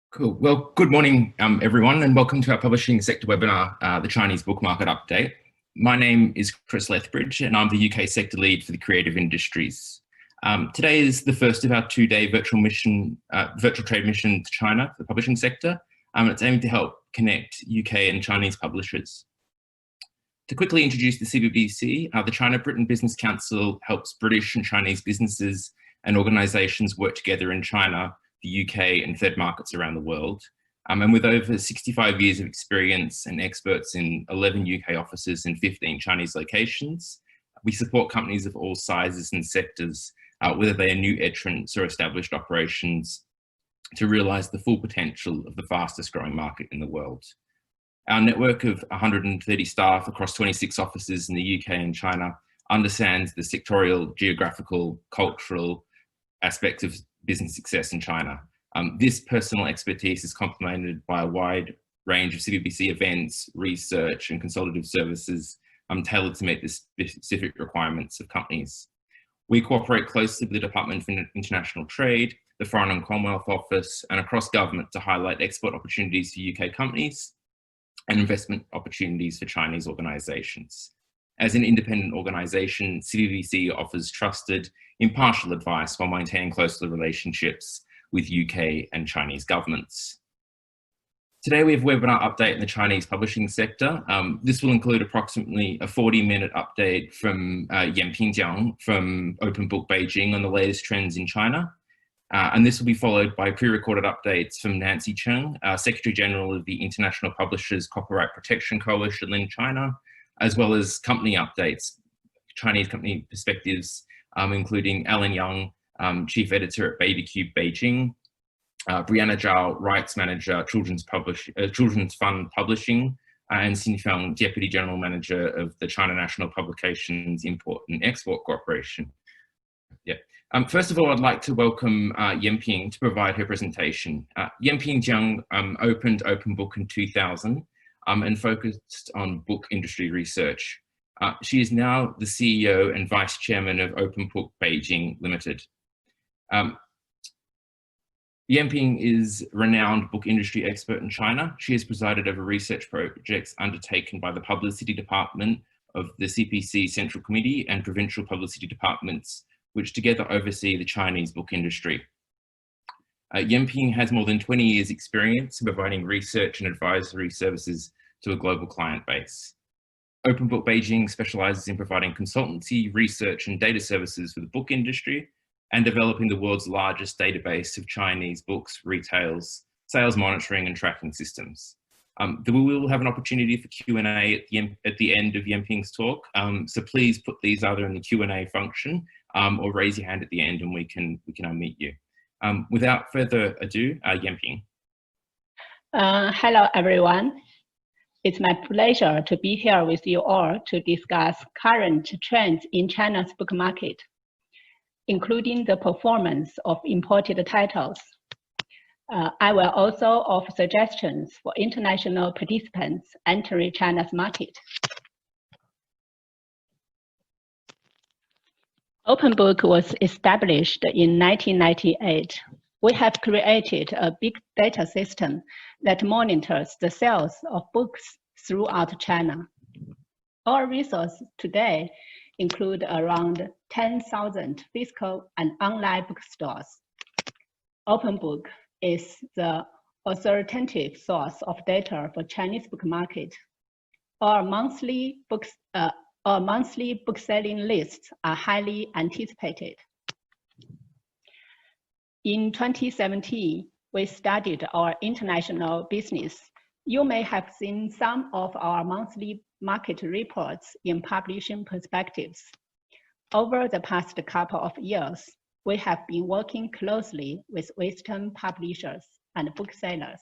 Cool. Well, good morning, everyone, and welcome to our publishing sector webinar, the Chinese Book Market Update. My name is Chris Lethbridge, and I'm the UK sector lead for the creative industries. Today is the first of our two-day virtual trade mission to China for the publishing sector. It's aiming to help connect UK and Chinese publishers. To quickly introduce the CBBC, the China-Britain Business Council helps British and Chinese businesses and organisations work together in China, the UK and third markets around the world. And with over 65 years of experience and experts in 11 UK offices and 15 Chinese locations, we support companies of all sizes and sectors, whether they are new entrants or established operations, to realise the full potential of the fastest growing market in the world. Our network of 130 staff across 26 offices in the UK and China understands the sectorial, geographical, cultural aspects of business success in China. This personal expertise is complemented by a wide range of CBBC events, research and consultative services tailored to meet the specific requirements of companies. We cooperate closely with the Department for International Trade, the Foreign and Commonwealth Office, and across government to highlight export opportunities for UK companies and investment opportunities for Chinese organisations. As an independent organisation, CBBC offers trusted, impartial advice while maintaining close relationships with UK and Chinese governments. Today we have a webinar update in the Chinese publishing sector. This will include approximately a 40-minute update from Yanping Jiang from OpenBook Beijing on the latest trends in China. And this will be followed by pre-recorded updates from Nancy Cheng, Secretary General of the International Publishers Copyright Protection Coalition in China, as well as company updates, Chinese company perspectives, including Alan Young, Chief Editor at BabyCube Beijing, Brianna Zhao, Rights Manager, Children's Fund Publishing, and Xin Feng, Deputy General Manager of the China National Publications Import and Export Corporation. First of all, I'd like to welcome Yanping to provide her presentation. Yanping Jiang opened OpenBook in 2000 and focused on book industry research. She is now the CEO and Vice Chairman of OpenBook Beijing Limited. Yanping is a renowned book industry expert in China. She has presided over research projects undertaken by the Publicity Department of the CPC Central Committee and provincial publicity departments, which together oversee the Chinese book industry. Yanping has more than 20 years experience in providing research and advisory services to a global client base. OpenBook Beijing specialises in providing consultancy, research and data services for the book industry and developing the world's largest database of Chinese books, retails, sales monitoring and tracking systems. We will have an opportunity for Q&A at the end of Yanping's talk, so please put these either in the Q&A function or raise your hand at the end and we can unmute you. Without further ado, Yanping. Hello, everyone. It's my pleasure to be here with you all to discuss current trends in China's book market, including the performance of imported titles. I will also offer suggestions for international participants entering China's market. OpenBook was established in 1998. We have created a big data system that monitors the sales of books throughout China. Our resources today include around 10,000 physical and online bookstores. OpenBook is the authoritative source of data for Chinese book market. Our monthly book selling lists are highly anticipated. In 2017, we started our international business. You may have seen some of our monthly market reports in Publishing Perspectives. Over the past couple of years, we have been working closely with Western publishers and booksellers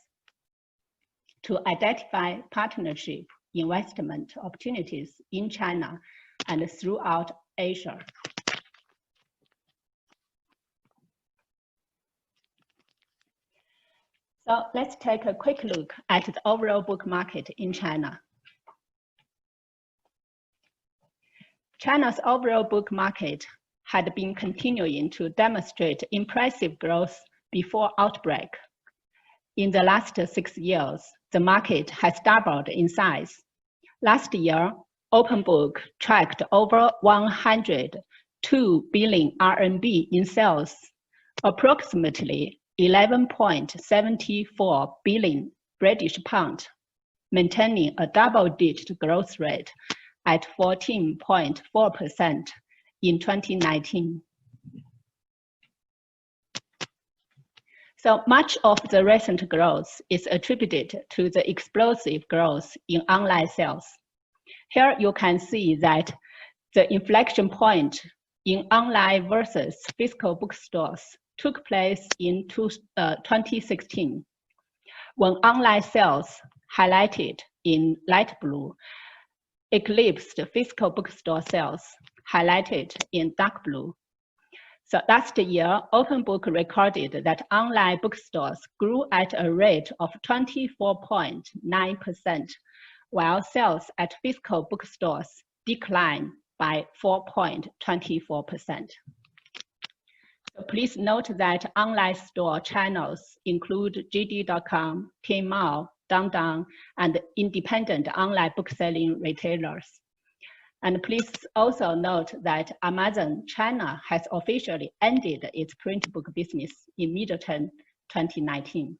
to identify partnership investment opportunities in China and throughout Asia. So let's take a quick look at the overall book market in China. China's overall book market had been continuing to demonstrate impressive growth before outbreak. In the last 6 years, the market has doubled in size. Last year, OpenBook tracked over 102 billion RMB in sales, approximately 11.74 billion British pound, maintaining a double-digit growth rate at 14.4% in 2019. So much of the recent growth is attributed to the explosive growth in online sales. Here you can see that the inflection point in online versus physical bookstores took place in 2016, when online sales, highlighted in light blue, eclipsed physical bookstore sales, highlighted in dark blue. So last year, OpenBook recorded that online bookstores grew at a rate of 24.9%, while sales at physical bookstores declined by 4.24%. So please note that online store channels include JD.com, Tmall, Dangdang, and independent online bookselling retailers. And please also note that Amazon China has officially ended its print book business in mid-term 2019.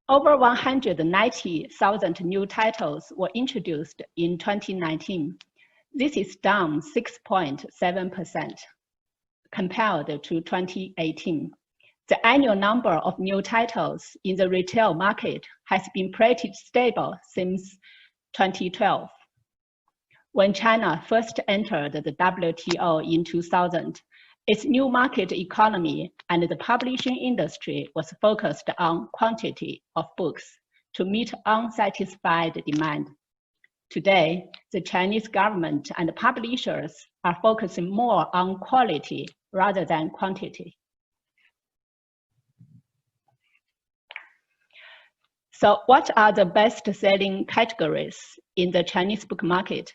Over 190,000 new titles were introduced in 2019. This is down 6.7% compared to 2018. The annual number of new titles in the retail market has been pretty stable since 2012. When China first entered the WTO in 2000, its new market economy and the publishing industry was focused on quantity of books to meet unsatisfied demand. Today, the Chinese government and publishers are focusing more on quality rather than quantity. So what are the best-selling categories in the Chinese book market?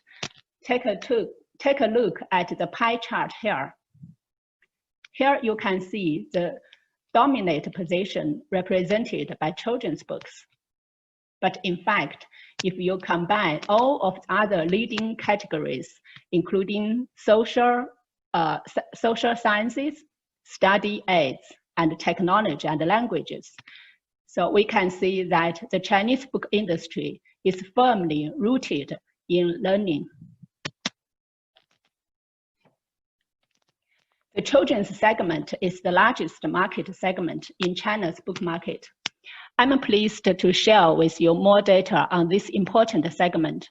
Take a look at the pie chart here. Here you can see the dominant position represented by children's books. But in fact, if you combine all of the other leading categories, including social sciences, study aids, and technology and languages, so we can see that the Chinese book industry is firmly rooted in learning. The children's segment is the largest market segment in China's book market. I'm pleased to share with you more data on this important segment.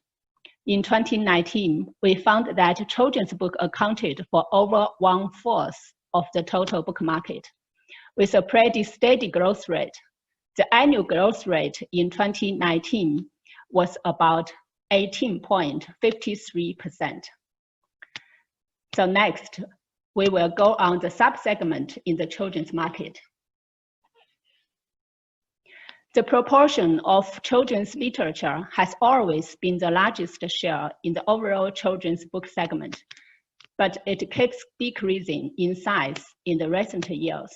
In 2019, we found that children's book accounted for over 1/4 of the total book market, with a pretty steady growth rate. The annual growth rate in 2019 was about 18.53%. So next, we will go on the sub-segment in the children's market. The proportion of children's literature has always been the largest share in the overall children's book segment, but it keeps decreasing in size in the recent years.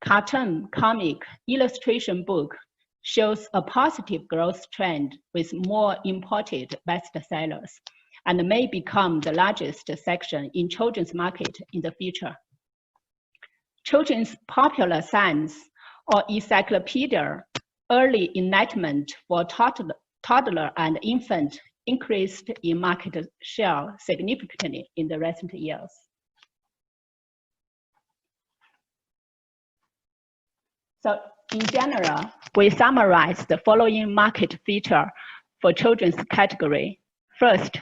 Cartoon, comic, illustration book shows a positive growth trend with more imported bestsellers and may become the largest section in children's market in the future. Children's popular science or encyclopedia early enlightenment for toddler and infant increased in market share significantly in the recent years. So in general, we summarize the following market feature for children's category. First,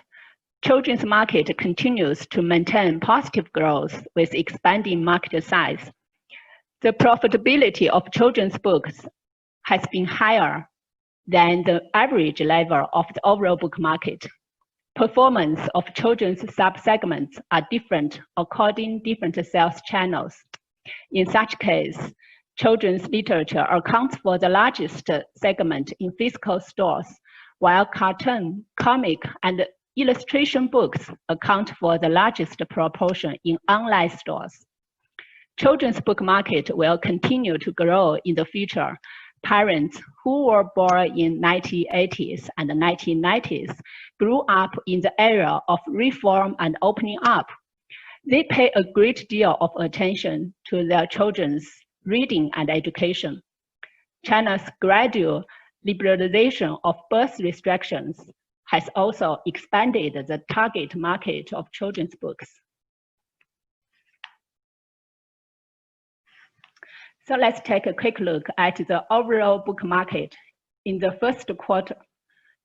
children's market continues to maintain positive growth with expanding market size. The profitability of children's books has been higher than the average level of the overall book market. Performance of children's sub-segments are different according to different sales channels. In such case, children's literature accounts for the largest segment in physical stores, while cartoon, comic, and illustration books account for the largest proportion in online stores. Children's book market will continue to grow in the future. Parents who were born in 1980s and 1990s grew up in the era of reform and opening up. They pay a great deal of attention to their children's reading and education. China's gradual liberalization of birth restrictions has also expanded the target market of children's books. So let's take a quick look at the overall book market in the first quarter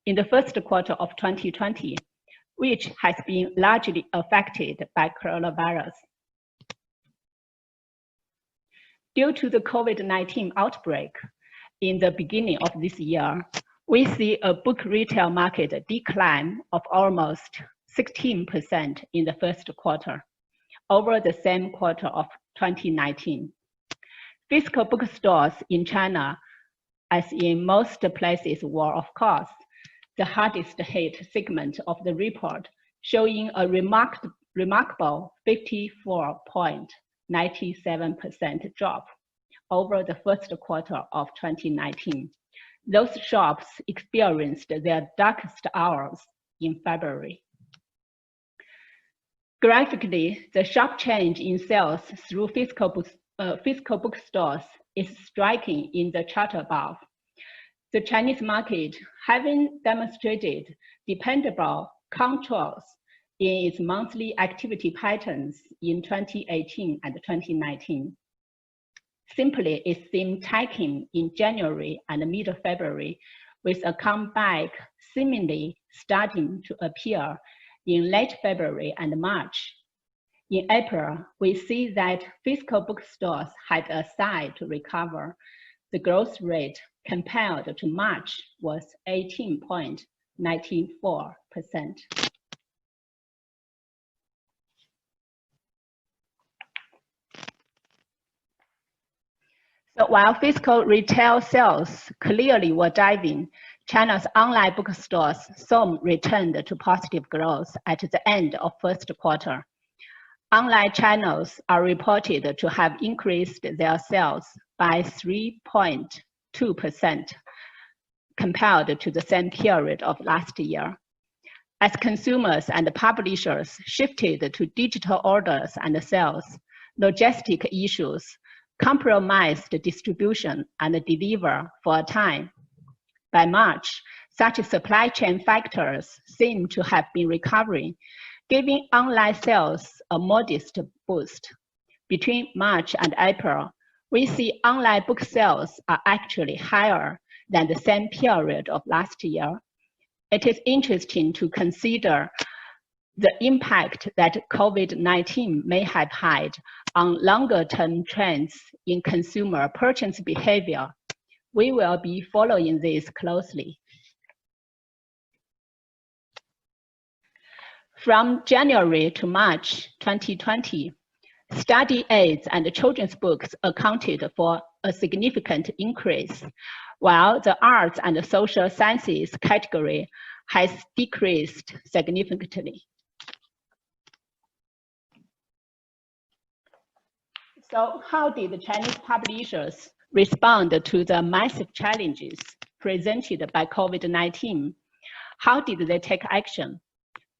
of 2020, which has been largely affected by coronavirus. Due to the COVID-19 outbreak in the beginning of this year, we see a book retail market decline of almost 16% in the first quarter over the same quarter of 2019. Physical bookstores in China, as in most places, were, of course, the hardest hit segment of the report, showing a remarkable 54.97% drop over the first quarter of 2019. Those shops experienced their darkest hours in February. Graphically, the sharp change in sales through physical bookstores is striking in the chart above. The Chinese market, having demonstrated dependable controls in its monthly activity patterns in 2018 and 2019, simply it seemed tanking in January and mid-February, with a comeback seemingly starting to appear in late February and March. In April, we see that physical bookstores had a sign to recover. The growth rate compared to March was 18.94%. So while physical retail sales clearly were diving, China's online bookstores soon returned to positive growth at the end of first quarter. Online channels are reported to have increased their sales by 3.2% compared to the same period of last year. As consumers and publishers shifted to digital orders and sales, logistic issues compromised distribution and delivery for a time. By March, such supply chain factors seem to have been recovering, giving online sales a modest boost. Between March and April, we see online book sales are actually higher than the same period of last year. It is interesting to consider the impact that COVID-19 may have had on longer-term trends in consumer purchase behavior. We will be following this closely. From January to March 2020, study aids and children's books accounted for a significant increase, while the arts and social sciences category has decreased significantly. So how did the Chinese publishers respond to the massive challenges presented by COVID-19? How did they take action?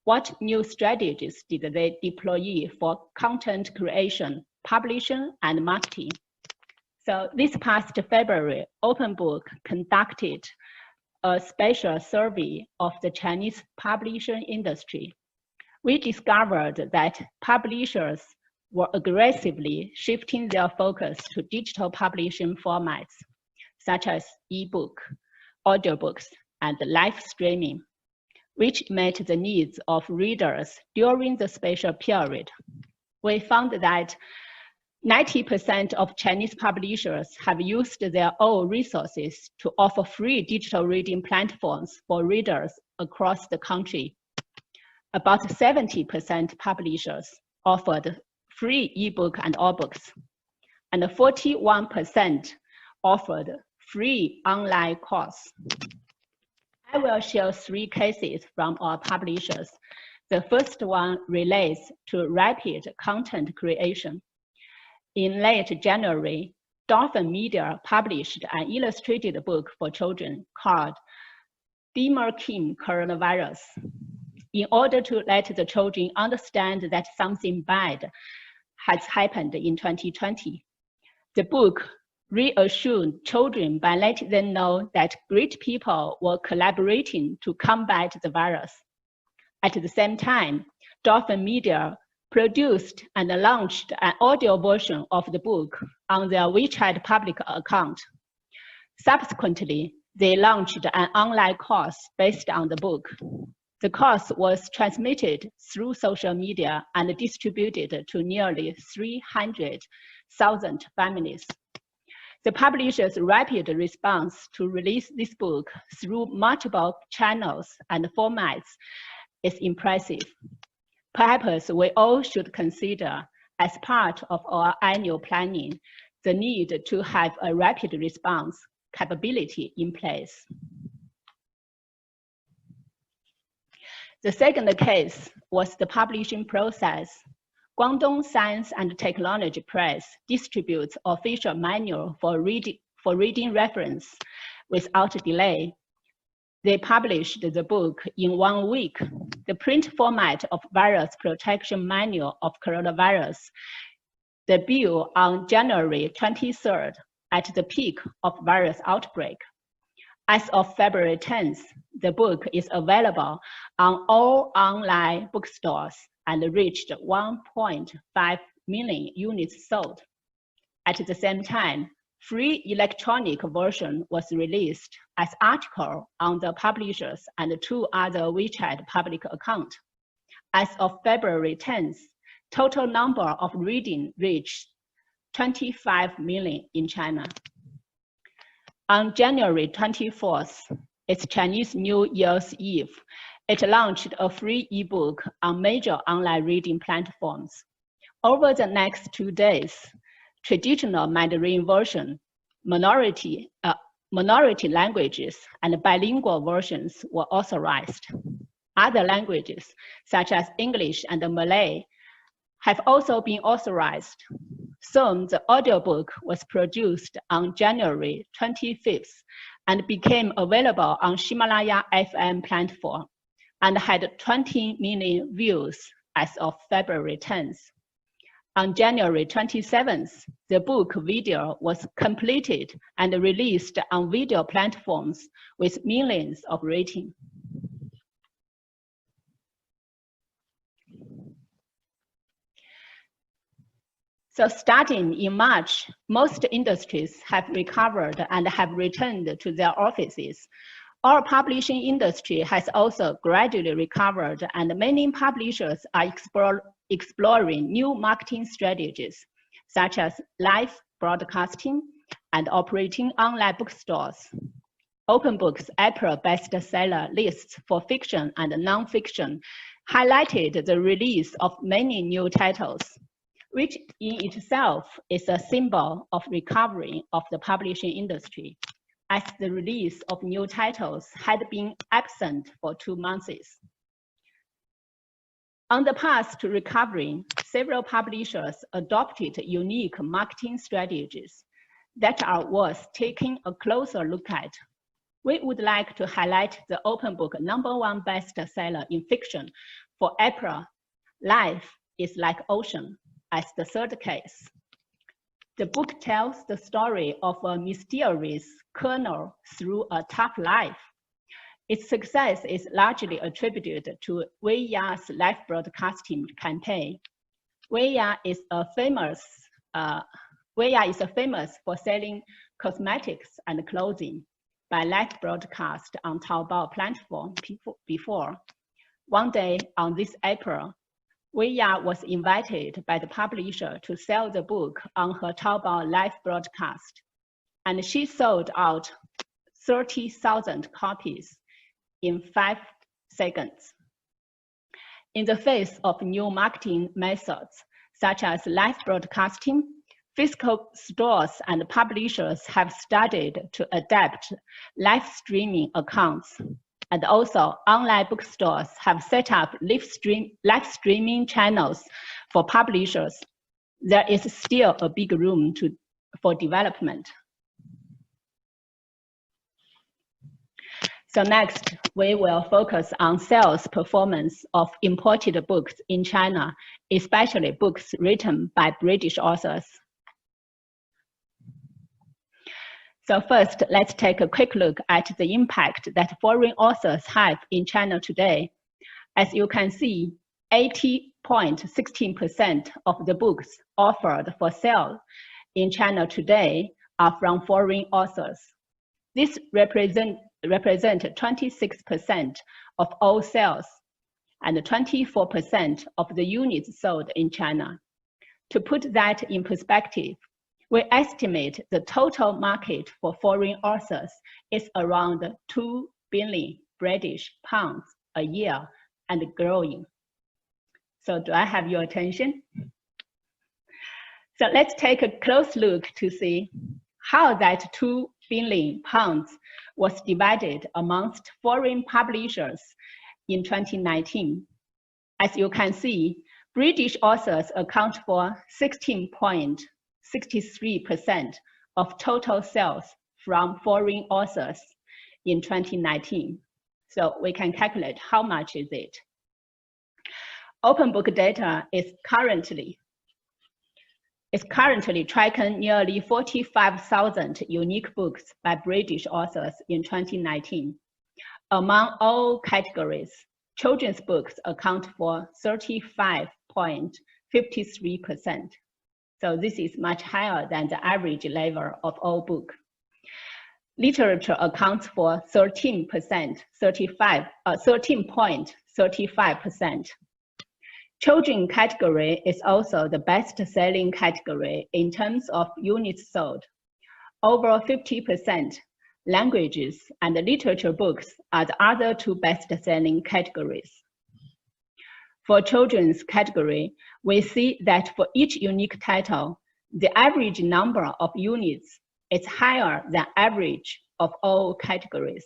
What new strategies did they deploy for content creation, publishing, and marketing? So this past February, OpenBook conducted a special survey of the Chinese publishing industry. We discovered that publishers were aggressively shifting their focus to digital publishing formats, such as ebook, audiobooks, and live streaming, which met the needs of readers during the special period. We found that 90% of Chinese publishers have used their own resources to offer free digital reading platforms for readers across the country. About 70% publishers offered free ebook and audiobooks, and 41% offered free online course. I will share 3 cases from our publishers. The first one relates to rapid content creation. In late January, Dolphin Media published an illustrated book for children called BabyCube Coronavirus, in order to let the children understand that something bad has happened in 2020. The book reassured children by letting them know that great people were collaborating to combat the virus. At the same time, Dolphin Media produced and launched an audio version of the book on their WeChat public account. Subsequently, they launched an online course based on the book. The course was transmitted through social media and distributed to nearly 300,000 families. The publisher's rapid response to release this book through multiple channels and formats is impressive. Perhaps we all should consider, as part of our annual planning, the need to have a rapid response capability in place. The second case was the publishing process. Guangdong Science and Technology Press distributes official manual for reading reference without delay. They published the book in 1 week. The print format of Virus Protection Manual of Coronavirus debuted on January 23rd at the peak of virus outbreak. As of February 10th, the book is available on all online bookstores and reached 1.5 million units sold. At the same time, free electronic version was released as article on the publishers and 2 other WeChat public accounts. As of February 10th, total number of reading reached 25 million in China. On January 24th, it's Chinese New Year's Eve. It launched a free ebook on major online reading platforms. Over the next 2 days, traditional Mandarin version, minority languages, and bilingual versions were authorized. Other languages, such as English and Malay, have also been authorized. Soon, the audiobook was produced on January 25th and became available on Himalaya FM platform and had 20 million views as of February 10th. On January 27th, the book video was completed and released on video platforms with millions of ratings. So starting in March, most industries have recovered and have returned to their offices. Our publishing industry has also gradually recovered, and many publishers are exploring new marketing strategies, such as live broadcasting and operating online bookstores. OpenBook's April bestseller lists for fiction and nonfiction highlighted the release of many new titles, which in itself is a symbol of recovery of the publishing industry, as the release of new titles had been absent for 2 months. On the path to recovery, several publishers adopted unique marketing strategies that are worth taking a closer look at. We would like to highlight the OpenBook #1 bestseller in fiction for April, Life is Like Ocean, as the third case. The book tells the story of a mysterious colonel through a tough life. Its success is largely attributed to Wei Ya's live broadcasting campaign. Wei Ya is famous for selling cosmetics and clothing by live broadcast on Taobao platform before. One day on this April, Wei Ya was invited by the publisher to sell the book on her Taobao live broadcast, and she sold out 30,000 copies in 5 seconds. In the face of new marketing methods, such as live broadcasting, physical stores and publishers have started to adapt live streaming accounts. And also, online bookstores have set up live streaming channels for publishers. There is still a big room for development. So next, we will focus on sales performance of imported books in China, especially books written by British authors. So first, let's take a quick look at the impact that foreign authors have in China today. As you can see, 80.16% of the books offered for sale in China today are from foreign authors. This represent 26% of all sales and 24% of the units sold in China. To put that in perspective, we estimate the total market for foreign authors is around 2 billion British pounds a year and growing. So do I have your attention? So let's take a close look to see how that 2 billion pounds was divided amongst foreign publishers in 2019. As you can see, British authors account for 16.63% of total sales from foreign authors in 2019. So we can calculate how much is it. OpenBook data is currently tracking nearly 45,000 unique books by British authors in 2019. Among all categories, children's books account for 35.53%. So this is much higher than the average level of all books. Literature accounts for 13.35%. Children category is also the best-selling category in terms of units sold. Over 50% languages and literature books are the other two best-selling categories. For children's category, we see that for each unique title, the average number of units is higher than average of all categories.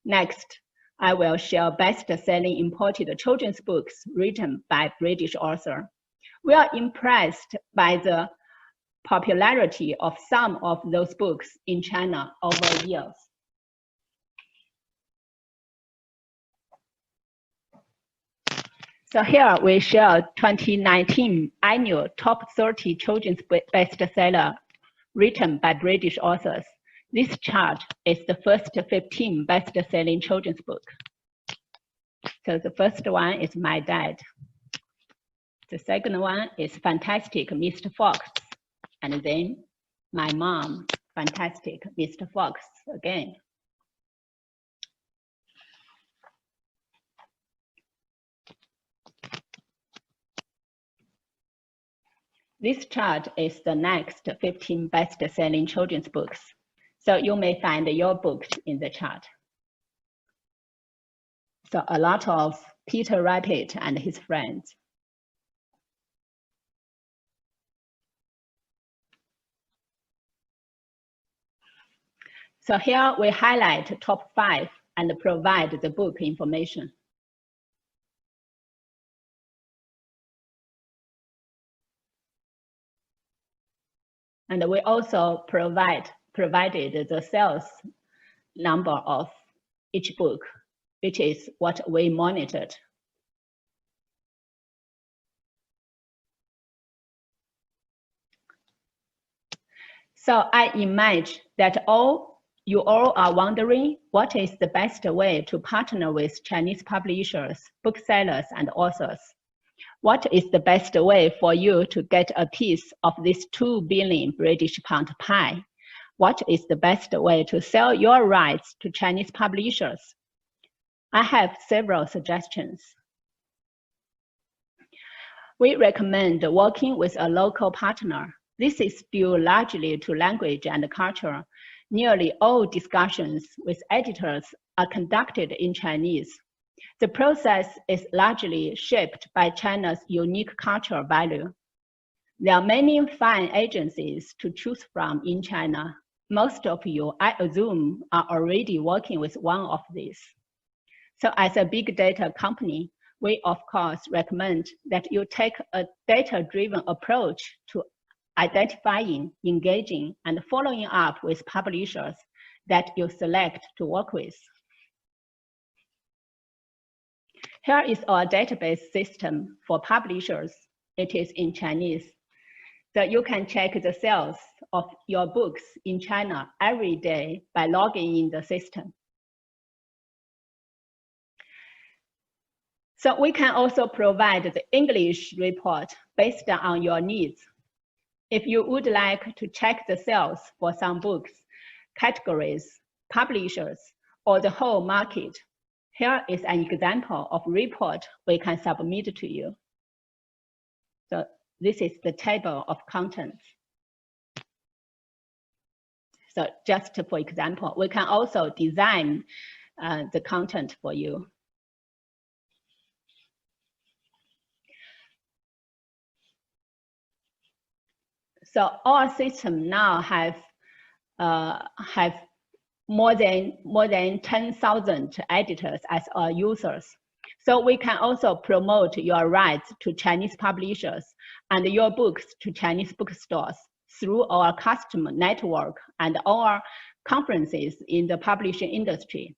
Next, I will share best-selling imported children's books written by British authors. We are impressed by the popularity of some of those books in China over years. So here we share 2019 annual top 30 children's bestseller written by British authors. This chart is the first 15 best-selling children's books. So the first one is My Dad. The second one is Fantastic Mr. Fox. And then My Mom, Fantastic Mr. Fox again. This chart is the next 15 best-selling children's books. So you may find your books in the chart. So a lot of Peter Rabbit and his friends. So here we highlight top 5 and provide the book information. And we also provided the sales number of each book, which is what we monitored. So I imagine that you all are wondering what is the best way to partner with Chinese publishers, booksellers, and authors. What is the best way for you to get a piece of this 2 billion British pound pie? What is the best way to sell your rights to Chinese publishers? I have several suggestions. We recommend working with a local partner. This is due largely to language and culture. Nearly all discussions with editors are conducted in Chinese. The process is largely shaped by China's unique cultural value. There are many fine agencies to choose from in China. Most of you, I assume, are already working with one of these. So as a big data company, we of course recommend that you take a data-driven approach to identifying, engaging, and following up with publishers that you select to work with. Here is our database system for publishers. It is in Chinese. So you can check the sales of your books in China every day by logging in the system. So we can also provide the English report based on your needs. If you would like to check the sales for some books, categories, publishers, or the whole market, here is an example of report we can submit to you. So this is the table of contents. So just for example, we can also design the content for you. So our system now have more than 10,000 editors as our users. So we can also promote your rights to Chinese publishers and your books to Chinese bookstores through our customer network and our conferences in the publishing industry.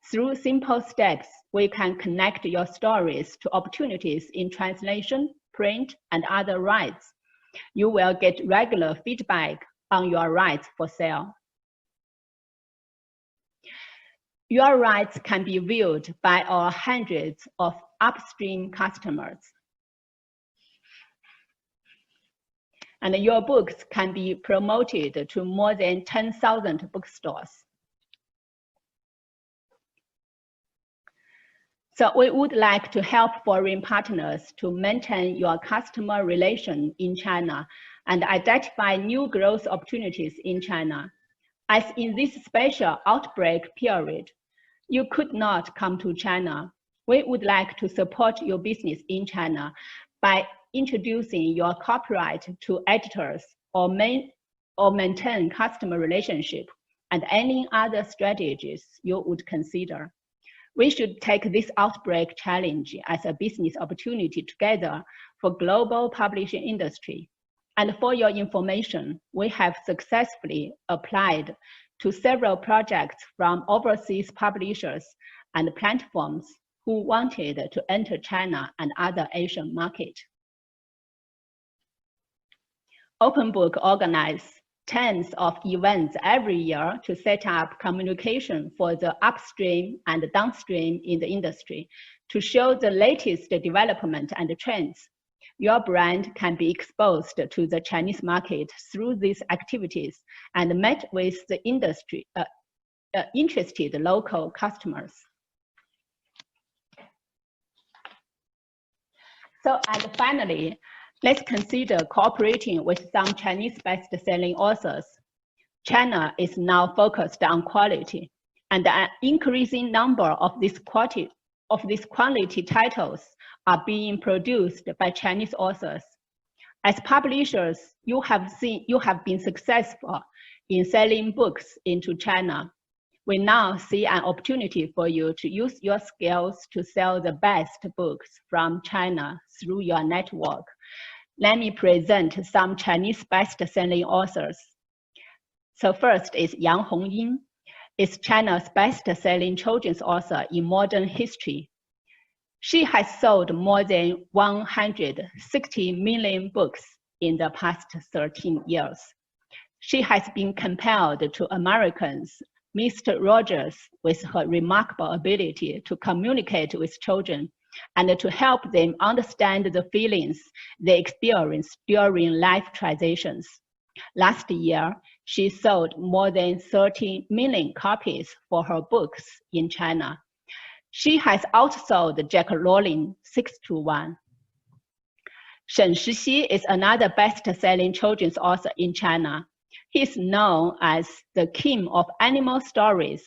Through simple steps, we can connect your stories to opportunities in translation, print, and other rights. You will get regular feedback on your rights for sale. Your rights can be viewed by our hundreds of upstream customers. And your books can be promoted to more than 10,000 bookstores. So we would like to help foreign partners to maintain your customer relation in China and identify new growth opportunities in China. As in this special outbreak period, you could not come to China. We would like to support your business in China by introducing your copyright to editors or maintain customer relationship and any other strategies you would consider. We should take this outbreak challenge as a business opportunity together for global publishing industry. And for your information, we have successfully applied to several projects from overseas publishers and platforms who wanted to enter China and other Asian markets. OpenBook organizes tens of events every year to set up communication for the upstream and downstream in the industry to show the latest development and trends. Your brand can be exposed to the Chinese market through these activities and met with the industry interested local customers. So, and finally, let's consider cooperating with some Chinese best-selling authors. China is now focused on quality, and an increasing number of these quality titles are being produced by Chinese authors. As publishers, you have been successful in selling books into China. We now see an opportunity for you to use your skills to sell the best books from China through your network. Let me present some Chinese best-selling authors. So first is Yang Hongying. Is China's best-selling children's author in modern history. She has sold more than 160 million books in the past 13 years. She has been compared to Americans' Mr. Rogers with her remarkable ability to communicate with children and to help them understand the feelings they experience during life transitions. Last year, she sold more than 30 million copies for her books in China. She has outsold Jack Rowling 6-1. Shen Shixi is another best-selling children's author in China. He is known as the king of animal stories.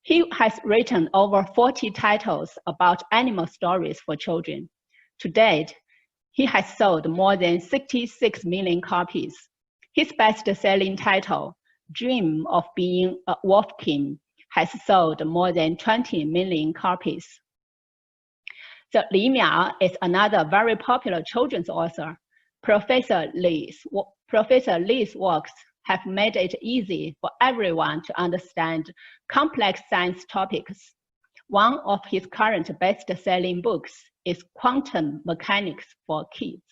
He has written over 40 titles about animal stories for children. To date, he has sold more than 66 million copies. His best-selling title, Dream of Being a Wolf King, has sold more than 20 million copies. So Li Miao is another very popular children's author. Professor Li's works have made it easy for everyone to understand complex science topics. One of his current best-selling books is Quantum Mechanics for Kids.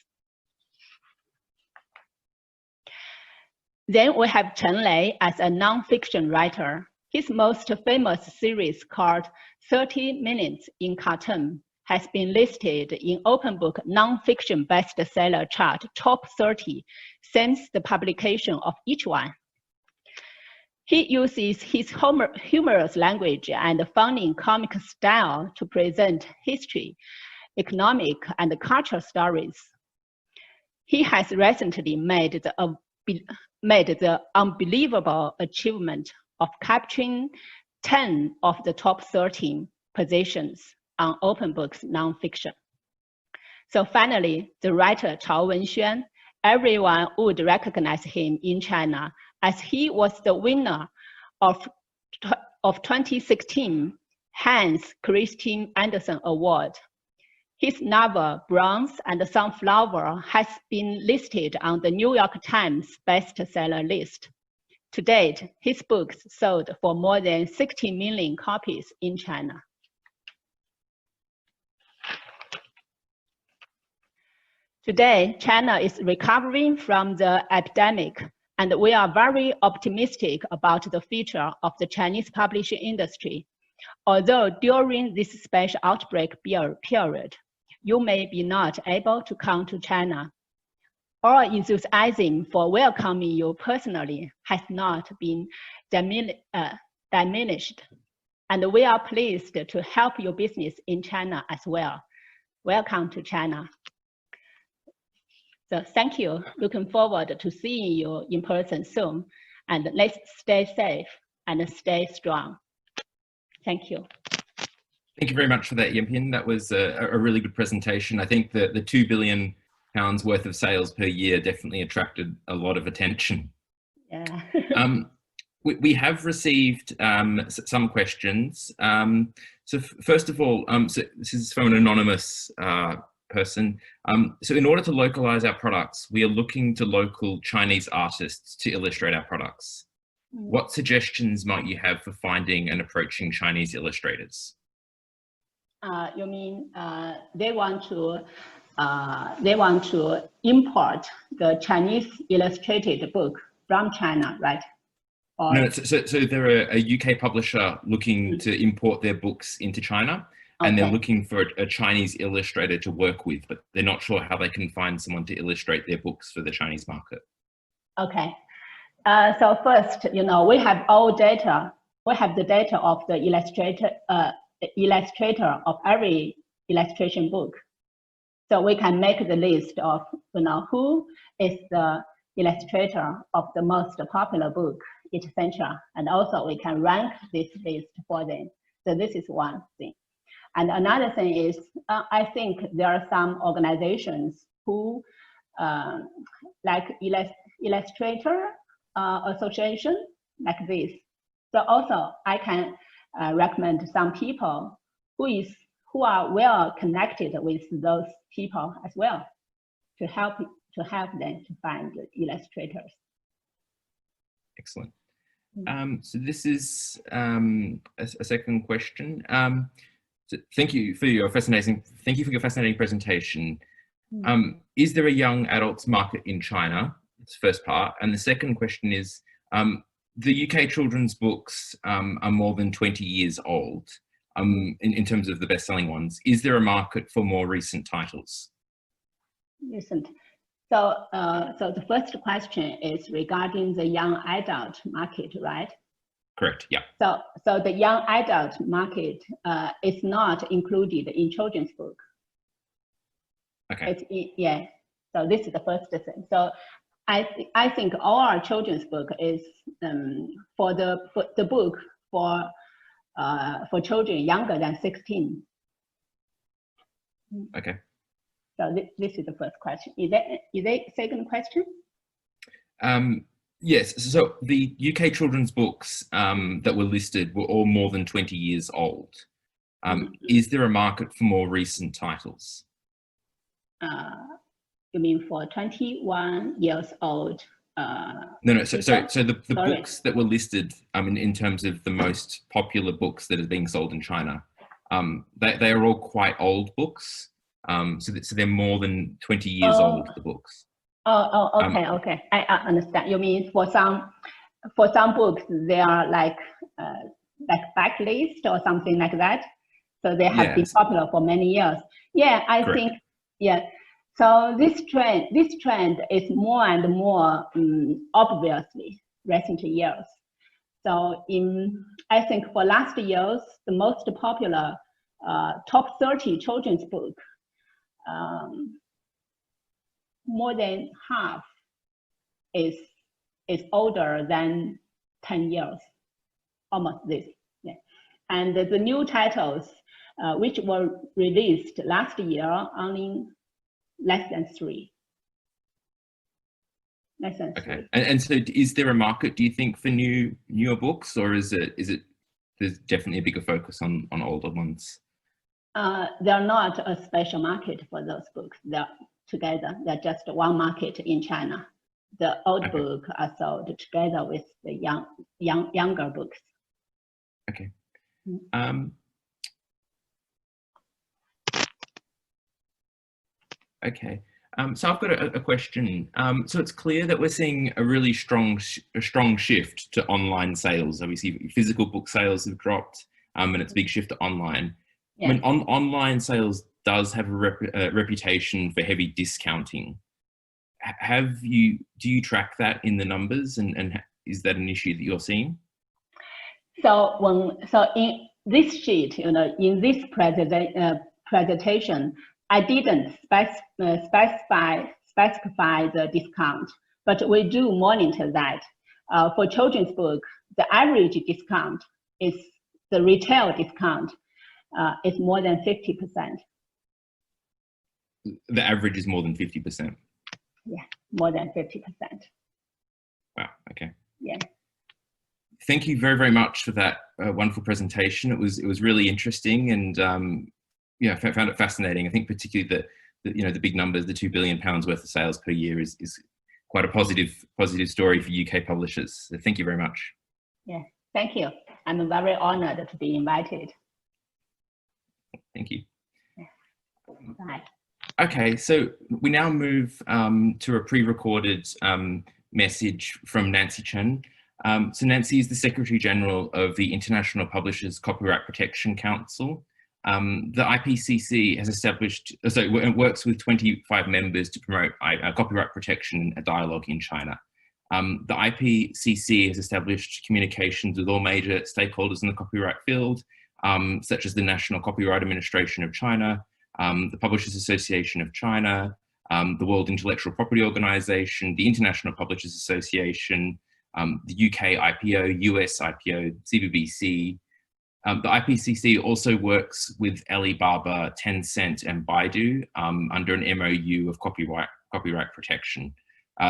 Then we have Chen Lei as a non-fiction writer. His most famous series called 30 Minutes in Cartoon has been listed in OpenBook non-fiction bestseller chart top 30 since the publication of each one. He uses his humorous language and funny comic style to present history, economic, and cultural stories. He has recently made the unbelievable achievement of capturing 10 of the top 13 positions on OpenBook's nonfiction. So finally, the writer Chao Wenxuan, everyone would recognize him in China as he was the winner of 2016 Hans Christian Andersen Award. His novel Bronze and Sunflower has been listed on the New York Times bestseller list. To date, his books sold for more than 60 million copies in China. Today, China is recovering from the epidemic, and we are very optimistic about the future of the Chinese publishing industry. Although during this special outbreak period, you may be not able to come to China. Our enthusiasm for welcoming you personally has not been diminished, and we are pleased to help your business in China as well. Welcome to China. So thank you. Looking forward to seeing you in person soon. And let's stay safe and stay strong. Thank you. Thank you very much for that, Yimpian. That was a really good presentation. I think the £2 billion worth of sales per year definitely attracted a lot of attention. Yeah. We have received some questions. So first of all, so this is from an anonymous person. So in order to localize our products, we are looking to local Chinese artists to illustrate our products. What suggestions might you have for finding and approaching Chinese illustrators? You mean they want to import the Chinese illustrated book from China, right? Or... No, so they're a UK publisher looking to import their books into China. And they're looking for a Chinese illustrator to work with, but they're not sure how they can find someone to illustrate their books for the Chinese market. Okay. So first, we have all data. We have the data of the illustrator of every illustration book. So we can make the list of, who is the illustrator of the most popular book, etc. And also we can rank this list for them. So this is one thing. And another thing is, I think there are some organizations who, like Illustrator Association, like this. So also I can recommend some people who are well connected with those people as well, to help them to find illustrators. Excellent. So this is a second question. So thank you for your fascinating presentation. Is there a young adults market in China? That's the first part. And the second question is, the UK children's books are more than 20 years old in terms of the best-selling ones. Is there a market for more recent titles? Recent. So the first question is regarding the young adult market, right? Correct, yeah. So the young adult market is not included in children's book. Okay. Yeah, so this is the first thing. So I think all our children's book is for the book for children younger than 16. Okay. So this is the first question. Is there second question? Yes, so the UK children's books that were listed were all more than 20 years old. Is there a market for more recent titles? You mean for 21 years old? No. So the Sorry. books that were listed, in terms of the most popular books that are being sold in China, they are all quite old books. So they're more than 20 years old, the books. Okay. I understand. You mean for some books they are like backlist or something like that. So they have been popular for many years. Yeah, I Correct. think, yeah. So this trend is more and more obviously recent years. So I think for last years, the most popular top 30 children's book, more than half is older than 10 years, almost this. Yeah. And the new titles, which were released last year, only less than three. Okay. And so is there a market, do you think, for newer books, or is it there's definitely a bigger focus on older ones? They're not a special market for those books. They're together. They're just one market in China. The old book are sold together with the younger books. Okay. Okay. So I've got a question. So it's clear that we're seeing a really strong shift to online sales. Obviously, physical book sales have dropped, and it's a big shift to online. Yeah. I mean, online sales does have a reputation for heavy discounting. Do you track that in the numbers, and is that an issue that you're seeing? So in this sheet, in this presentation, I didn't specify the discount, but we do monitor that. For children's book, the average discount is the retail discount is more than 50%. The average is more than 50%. Yeah, more than 50%. Wow. Okay. Yeah. Thank you very, very much for that wonderful presentation. It was really interesting, and I found it fascinating. I think particularly that the big numbers, the £2 billion worth of sales per year, is quite a positive story for UK publishers. So thank you very much. Yeah, thank you. I'm very honored to be invited. Thank you. Bye. Okay, so we now move to a pre-recorded message from Nancy Chen. So Nancy is the Secretary General of the International Publishers Copyright Protection Council. The IPCC has established, it works with 25 members to promote copyright protection and dialogue in China. The IPCC has established communications with all major stakeholders in the copyright field, such as the National Copyright Administration of China, the Publishers Association of China, the World Intellectual Property Organization, the International Publishers Association, the UK IPO, US IPO, CBBC. The IPCC also works with Alibaba, Tencent, and Baidu under an MOU of copyright protection.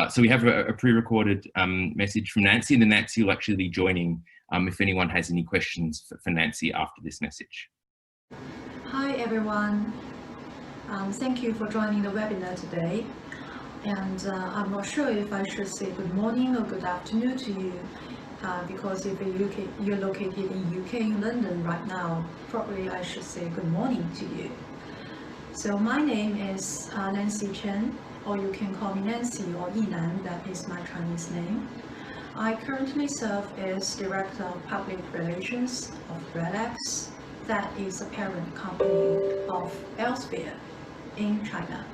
So we have a pre-recorded message from Nancy, and then Nancy will actually be joining if anyone has any questions for Nancy after this message. Hi everyone. Thank you for joining the webinar today. And I'm not sure if I should say good morning or good afternoon to you, because if you're located in UK, in London right now, probably I should say good morning to you. So my name is Nancy Chen, or you can call me Nancy or Yinan, that is my Chinese name. I currently serve as Director of Public Relations of RedX, that is a parent company of Elsevier in China.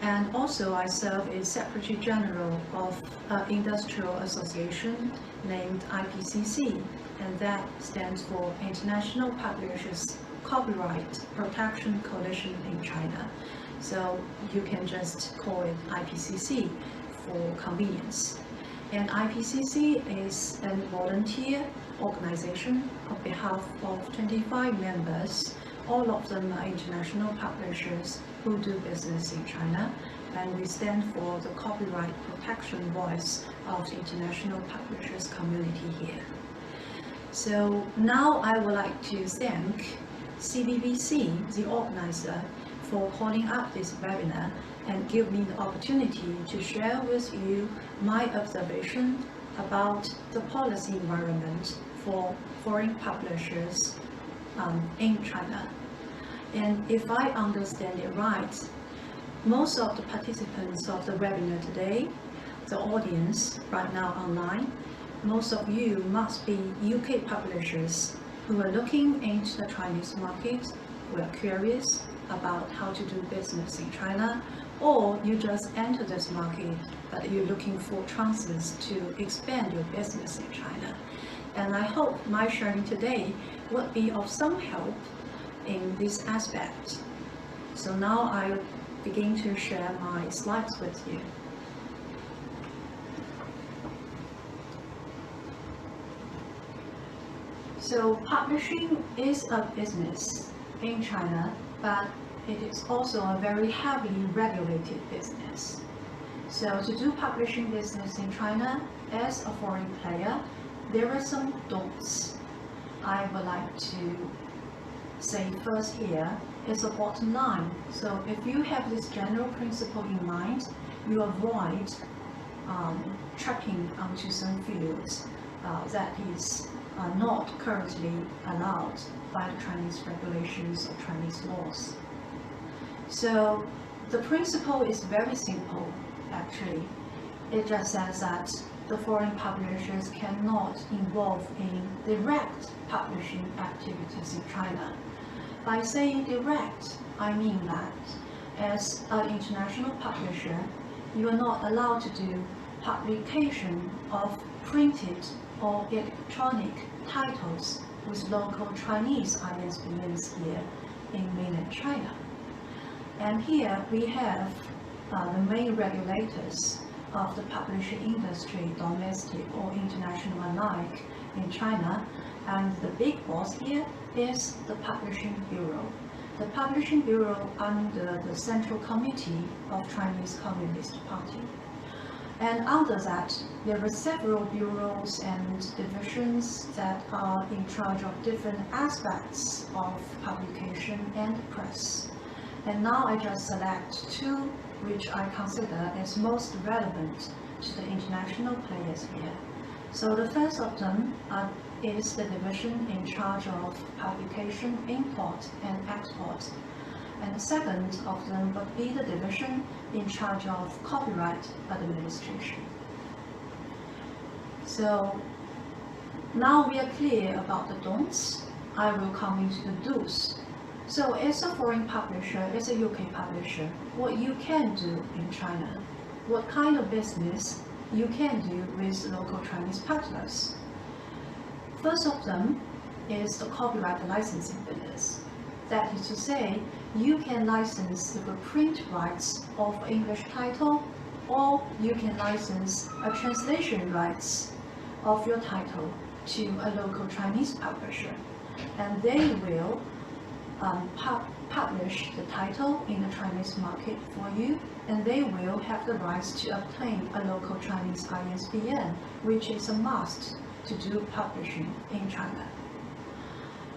And also I serve as Secretary General of an industrial association named IPCC, and that stands for International Publishers Copyright Protection Coalition in China. So you can just call it IPCC for convenience. And IPCC is a volunteer organization on behalf of 25 members. All of them are international publishers who do business in China, and we stand for the copyright protection voice of the international publishers community here. So now I would like to thank CBBC, the organizer, for calling up this webinar and give me the opportunity to share with you my observation about the policy environment for foreign publishers in China. And if I understand it right, most of the participants of the webinar today, the audience right now online, most of you must be UK publishers who are looking into the Chinese market, who are curious about how to do business in China, or you just enter this market, but you're looking for chances to expand your business in China. And I hope my sharing today would be of some help in this aspect. So now I'll begin to share my slides with you. So publishing is a business in China, but it is also a very heavily regulated business. So to do publishing business in China as a foreign player, there are some don'ts. I would like to say first here is a bottom line. So if you have this general principle in mind, you avoid tracking onto some fields that is not currently allowed by the Chinese regulations or Chinese laws. So the principle is very simple, actually. It just says that the foreign publishers cannot involve in direct publishing activities in China. By saying direct, I mean that as an international publisher, you are not allowed to do publication of printed or electronic titles with local Chinese ISBNs here in mainland China. And here we have the main regulators of the publishing industry, domestic or international alike in China, and the big boss here is the Publishing Bureau. The Publishing Bureau under the Central Committee of Chinese Communist Party. And under that, there are several bureaus and divisions that are in charge of different aspects of publication and press. And now I just select two which I consider as most relevant to the international players here. So the first of them is the division in charge of publication, import and export. And the second of them would be the division in charge of copyright administration. So now we are clear about the don'ts, I will come into the do's. So as a foreign publisher, as a UK publisher, what you can do in China, what kind of business you can do with local Chinese partners. First of them is the copyright licensing business. That is to say, you can license the print rights of an English title, or you can license a translation rights of your title to a local Chinese publisher. And they will publish the title in the Chinese market for you, and they will have the rights to obtain a local Chinese ISBN, which is a must to do publishing in China.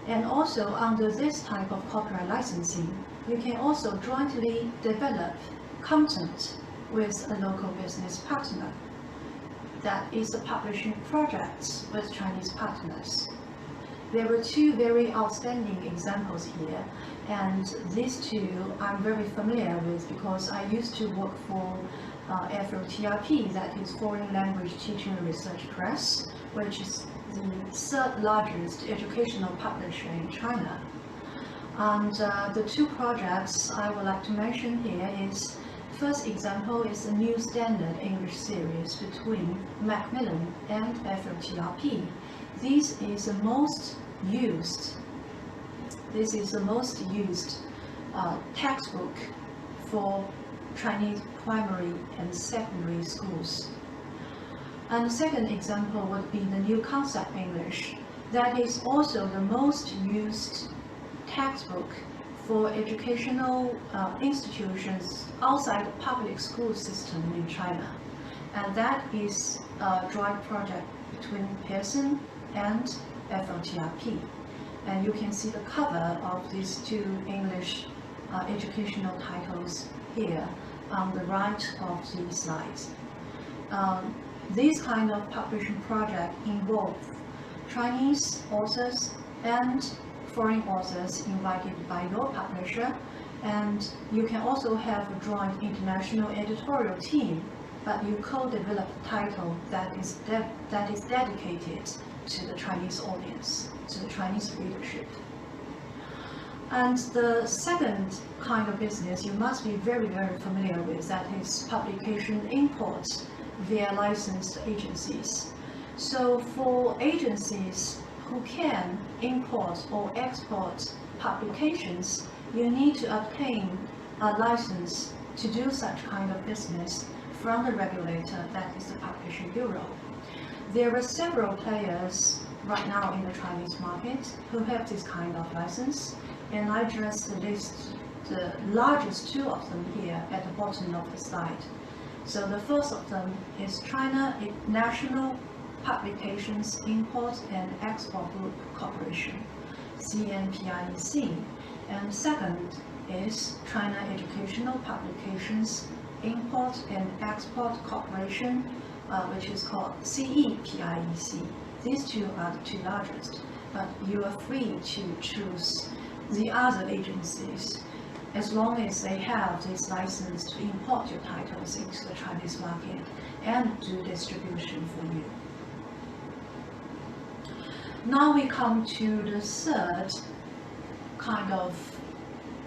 And also under this type of copyright licensing, you can also jointly develop content with a local business partner. That is the publishing projects with Chinese partners. There were two very outstanding examples here, and these two I'm very familiar with because I used to work for FOTRP, that is Foreign Language Teaching and Research Press, which is the third largest educational publisher in China. And the two projects I would like to mention here is, first example is a new standard English series between Macmillan and FOTRP. This is the most used textbook for Chinese primary and secondary schools. And the second example would be the new concept English. That is also the most used textbook for educational institutions outside the public school system in China. And that is a joint project between Pearson and FLTRP. And you can see the cover of these two English educational titles here on the right of the slides. These kind of publishing projects involve Chinese authors and foreign authors invited by your publisher, and you can also have a joint international editorial team, but you co-develop a title that is dedicated to the Chinese audience, to the Chinese readership. And the second kind of business you must be very, very familiar with, that is publication imports via licensed agencies. So for agencies who can import or export publications, you need to obtain a license to do such kind of business from the regulator, that is the Publishing Bureau. There are several players right now in the Chinese market who have this kind of license, and I just list the largest two of them here at the bottom of the slide. So the first of them is China National Publications Import and Export Group Corporation, CNPIEC, and second is China Educational Publications Import and Export Corporation, which is called CEPIEC. These two are the two largest, but you are free to choose the other agencies as long as they have this license to import your titles into the Chinese market and do distribution for you. Now we come to the third kind of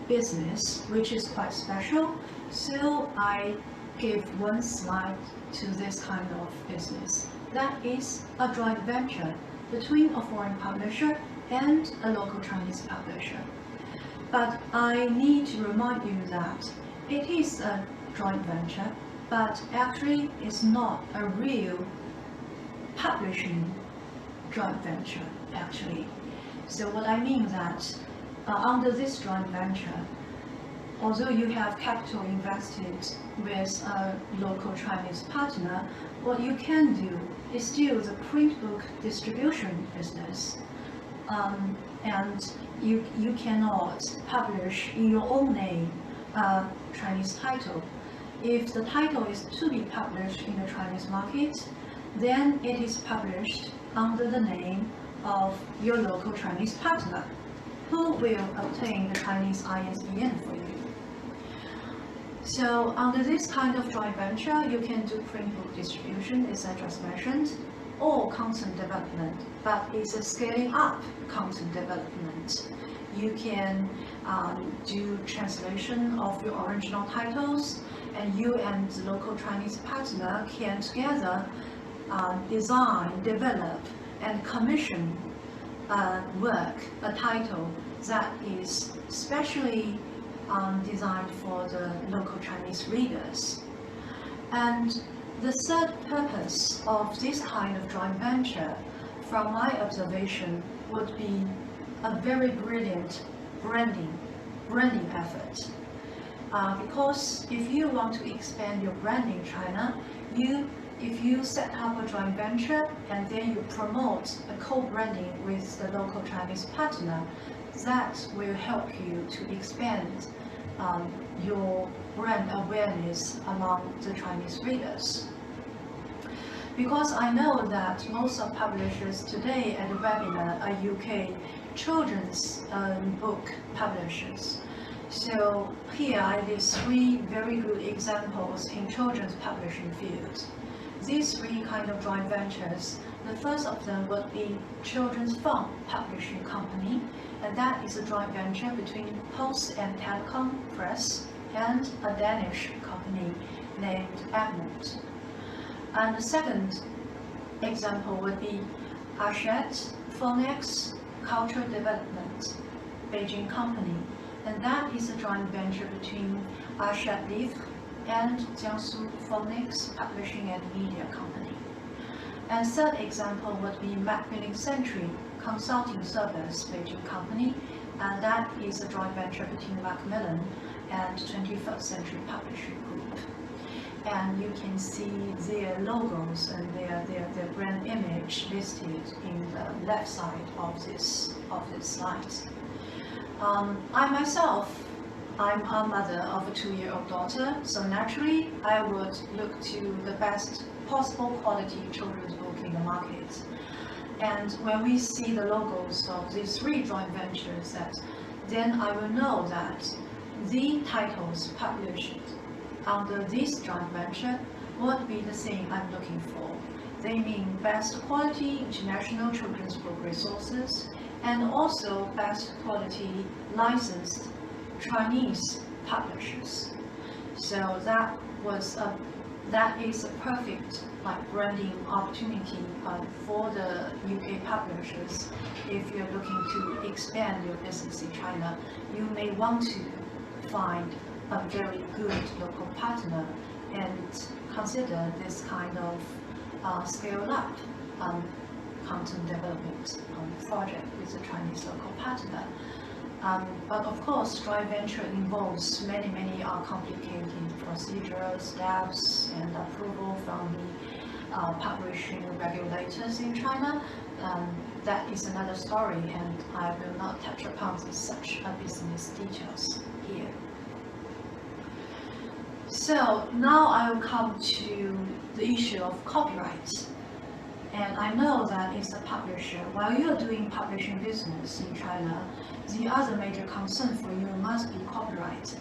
business, which is quite special. So I give one slide to this kind of business. That is a joint venture between a foreign publisher and a local Chinese publisher. But I need to remind you that it is a joint venture, but actually it's not a real publishing joint venture, actually. So what I mean that under this joint venture, although you have capital invested with a local Chinese partner, what you can do is still the print book distribution business. And you cannot publish in your own name a Chinese title. If the title is to be published in the Chinese market, then it is published under the name of your local Chinese partner, who will obtain the Chinese ISBN for you. So under this kind of joint venture, you can do print book distribution, as I just mentioned, or content development, but it's a scaling up content development. You can do translation of your original titles, and you and the local Chinese partner can together design, develop, and commission a title that is specially designed for the local Chinese readers. And the third purpose of this kind of joint venture, from my observation, would be a very brilliant branding effort. Because if you want to expand your brand in China, if you set up a joint venture and then you promote a co-branding with the local Chinese partner, that will help you to expand your brand awareness among the Chinese readers. Because I know that most of publishers today at the webinar are UK children's book publishers. So here I list three very good examples in children's publishing field. These three kind of joint ventures, the first of them would be Children's Fund Publishing Company, and that is a joint venture between Post and Telecom Press and a Danish company named Egmont. And the second example would be Hachette Phonics Cultural Development Beijing Company, and that is a joint venture between Hachette Livre and Jiangsu Phonics Publishing and Media Company. And third example would be Macmillan Century Consulting Service Beijing Company, and that is a joint venture between Macmillan and 21st Century Publishing Group. And you can see their logos and their brand image listed in the left side of this slide. I myself, I'm a mother of a 2-year-old daughter, so naturally I would look to the best possible quality children's book in the market. And when we see the logos of these 3 joint ventures, then I will know that the titles published under this joint venture would be the thing I'm looking for. They mean best quality international children's book resources and also best quality licensed Chinese publishers. So that is a perfect branding opportunity for the UK publishers. If you're looking to expand your business in China, you may want to find a very good local partner and consider this kind of scale-up content development project with a Chinese local partner. But of course, joint venture involves many complicated procedures, steps, and approval from the publishing regulators in China. That is another story, and I will not touch upon such business details here. So now I will come to the issue of copyright. And I know that as a publisher, while you're doing publishing business in China, the other major concern for you must be copyright.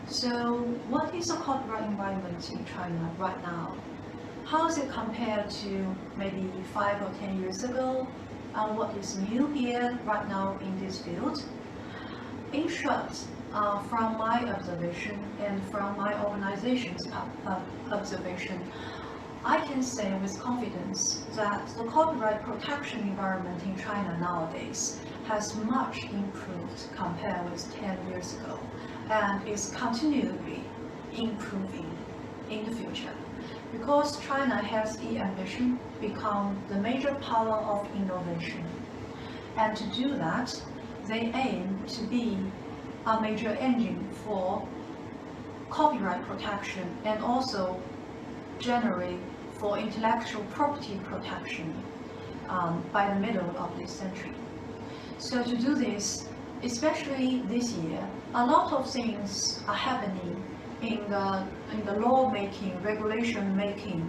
So what is the copyright environment in China right now? How is it compared to maybe 5 or 10 years ago? And what is new here right now in this field? In short, from my observation and from my organization's observation, I can say with confidence that the copyright protection environment in China nowadays has much improved compared with 10 years ago and is continually improving in the future. Because China has the ambition to become the major power of innovation. And to do that, they aim to be a major engine for copyright protection and also generally for intellectual property protection by the middle of this century. So to do this, especially this year, a lot of things are happening in the law making, regulation making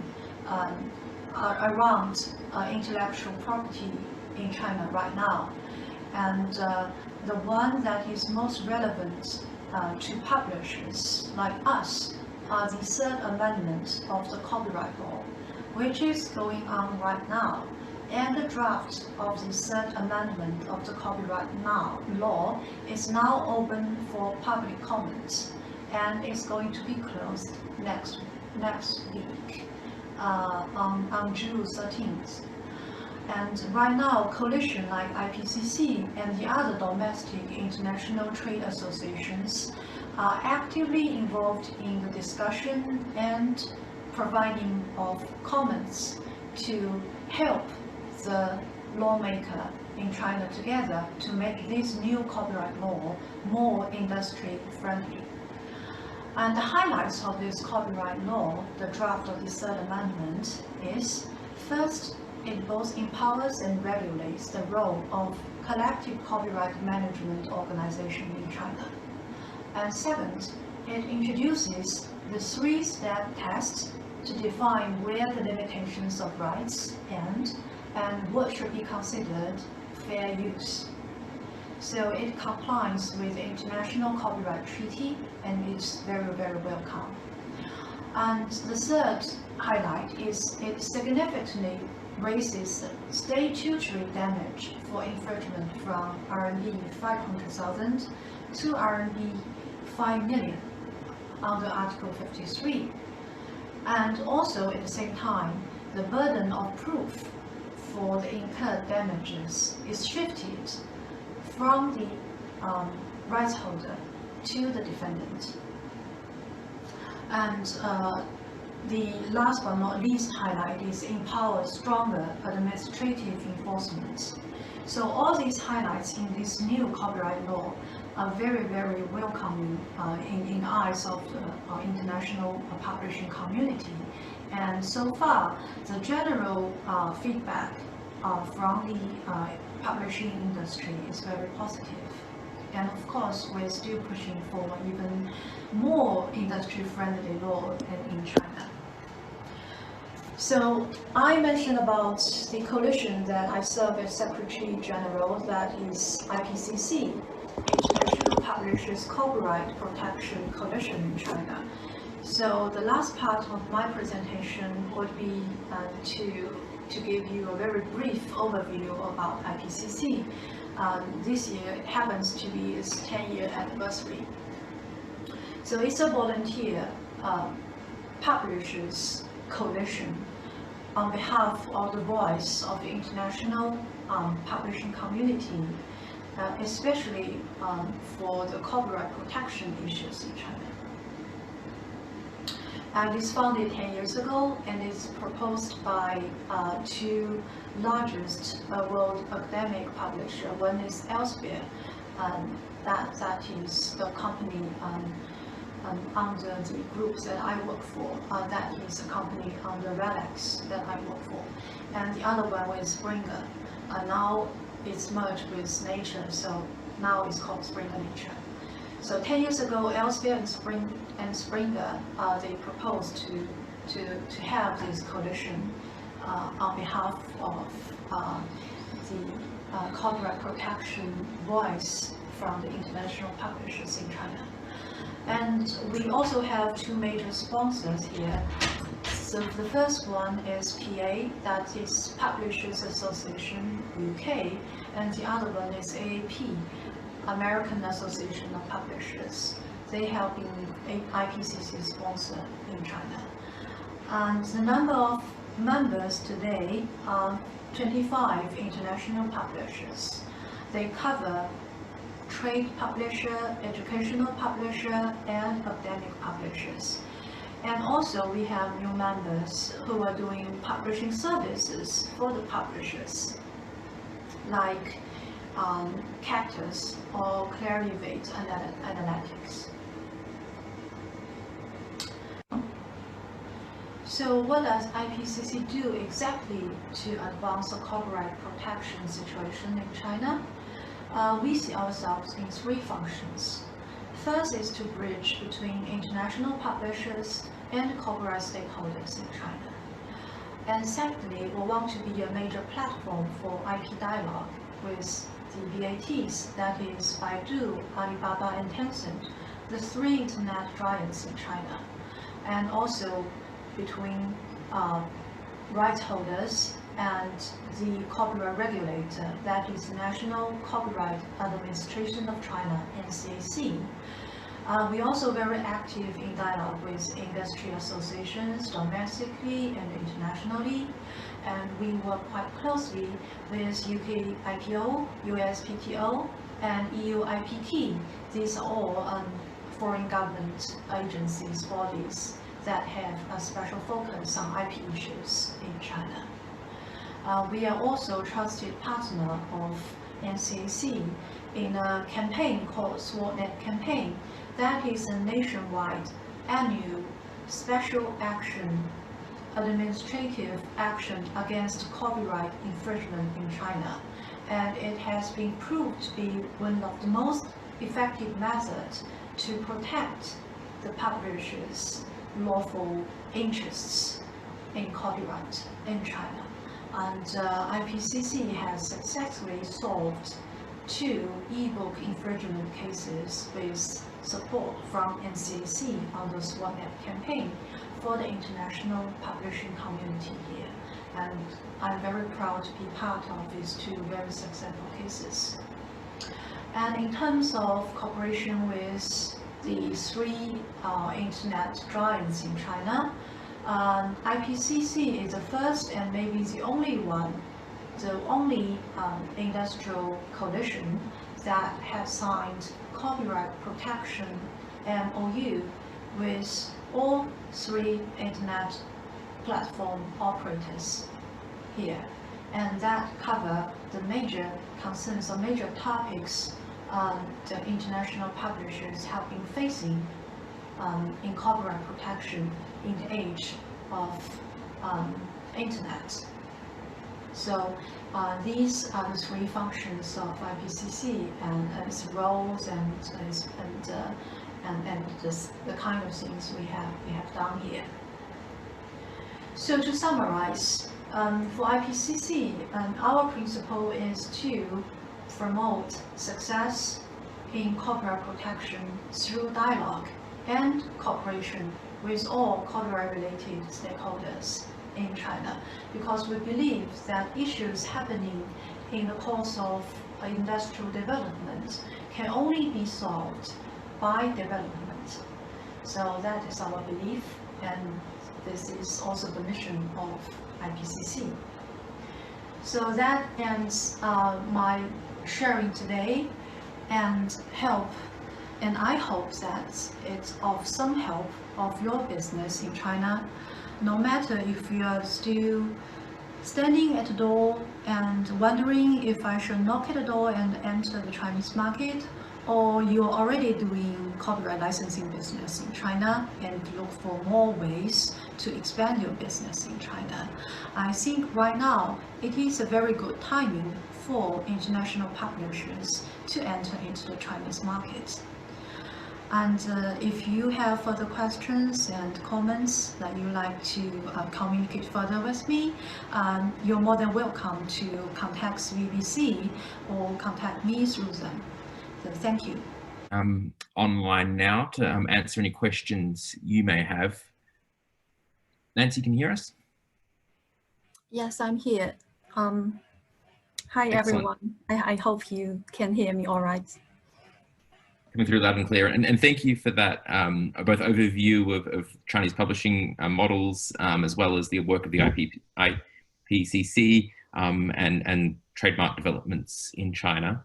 around intellectual property in China right now. And the one that is most relevant to publishers like us are the 3rd Amendment of the Copyright Law, which is going on right now. And the draft of the 3rd Amendment of the Copyright Law is now open for public comment and is going to be closed next week on June 13th. And right now, coalition like IPCC and the other domestic international trade associations are actively involved in the discussion and providing of comments to help the lawmaker in China together to make this new copyright law more industry friendly. And the highlights of this copyright law, the draft of the 3rd Amendment, is first, it both empowers and regulates the role of collective copyright management organization in China. And second, it introduces the 3-step test to define where the limitations of rights end and what should be considered fair use. So it complies with the International Copyright Treaty and it's very welcome. And the 3rd highlight is it significantly raises statutory damage for infringement from RMB 500,000 to RMB 5 million under Article 53. And also at the same time, the burden of proof for the incurred damages is shifted from the rights holder to the defendant. And the last but not least highlight is empower stronger administrative enforcement. So all these highlights in this new copyright law are very, very welcoming in the eyes of the international publishing community. And so far, the general feedback from the publishing industry is very positive. And of course, we're still pushing for even more industry-friendly law in China. So I mentioned about the coalition that I serve as Secretary General, that is IPCC, International Publishers Copyright Protection Coalition in China. So the last part of my presentation would be to give you a very brief overview about IPCC. This year it happens to be its 10-year anniversary. So it's a volunteer publishers coalition on behalf of the voice of the international publishing community, especially for the copyright protection issues in China. And it's founded 10 years ago, and it's proposed by two largest world academic publishers. One is Elsevier, that is the company under the group that I work for. That is a company under RELX that I work for. And the other one was Springer. Now it's merged with Nature, so now it's called Springer Nature. So 10 years ago, Elsevier and Springer, they proposed to have this coalition on behalf of the copyright protection voice from the international publishers in China. And we also have two major sponsors here. So the first one is PA, that is Publishers Association UK, and the other one is AAP, American Association of Publishers. They have been IPCC sponsor in China. And the number of members today are 25 international publishers. They cover trade publisher, educational publisher, and academic publishers. And also we have new members who are doing publishing services for the publishers, like Cactus or Clarivate Analytics. So what does IPCC do exactly to advance the copyright protection situation in China? We see ourselves in three functions. First is to bridge between international publishers and copyright stakeholders in China. And secondly, we want to be a major platform for IP dialogue with the BATs, that is Baidu, Alibaba, and Tencent, the three internet giants in China, and also between rights holders and the copyright regulator, that is National Copyright Administration of China, NCAC. We're also very active in dialogue with industry associations domestically and internationally, and we work quite closely with UK IPO, US PTO, and EU IPT. These are all foreign government agencies, bodies that have a special focus on IP issues in China. We are also a trusted partner of NCAC in a campaign called SWORDNet campaign. That is a nationwide annual special action, administrative action against copyright infringement in China. And it has been proved to be one of the most effective methods to protect the publishers' lawful interests in copyright in China. And IPCC has successfully solved 2 e-book infringement cases with support from NCAC on the SWORDNet campaign for the international publishing community here. And I'm very proud to be part of these 2 very successful cases. And in terms of cooperation with the 3 internet giants in China, IPCC is the first and maybe the only industrial coalition that has signed copyright protection MOU with all 3 internet platform operators here, and that cover the major concerns or major topics the international publishers have been facing in copyright protection in the age of internet. So these are the three functions of IPCC and its roles and the kind of things we have done here. So to summarize, for IPCC, our principle is to promote success in copyright protection through dialogue and cooperation with all copyright-related stakeholders in China, because we believe that issues happening in the course of industrial development can only be solved by development. So that is our belief, and this is also the mission of IPCC. So that ends my sharing today, and I hope that it's of some help of your business in China, no matter if you are still standing at the door and wondering if I should knock at the door and enter the Chinese market, or you're already doing copyright licensing business in China and look for more ways to expand your business in China. I think right now it is a very good timing for international publishers to enter into the Chinese market. And if you have further questions and comments that you'd like to communicate further with me, you're more than welcome to contact CBBC or contact me through them. So thank you. Online now to answer any questions you may have. Nancy, can you hear us? Yes, I'm here. Hi, Excellent. everyone. I hope you can hear me all right. Coming through loud and clear. And thank you for that, both overview of Chinese publishing models, as well as the work of the IPCC and trademark developments in China.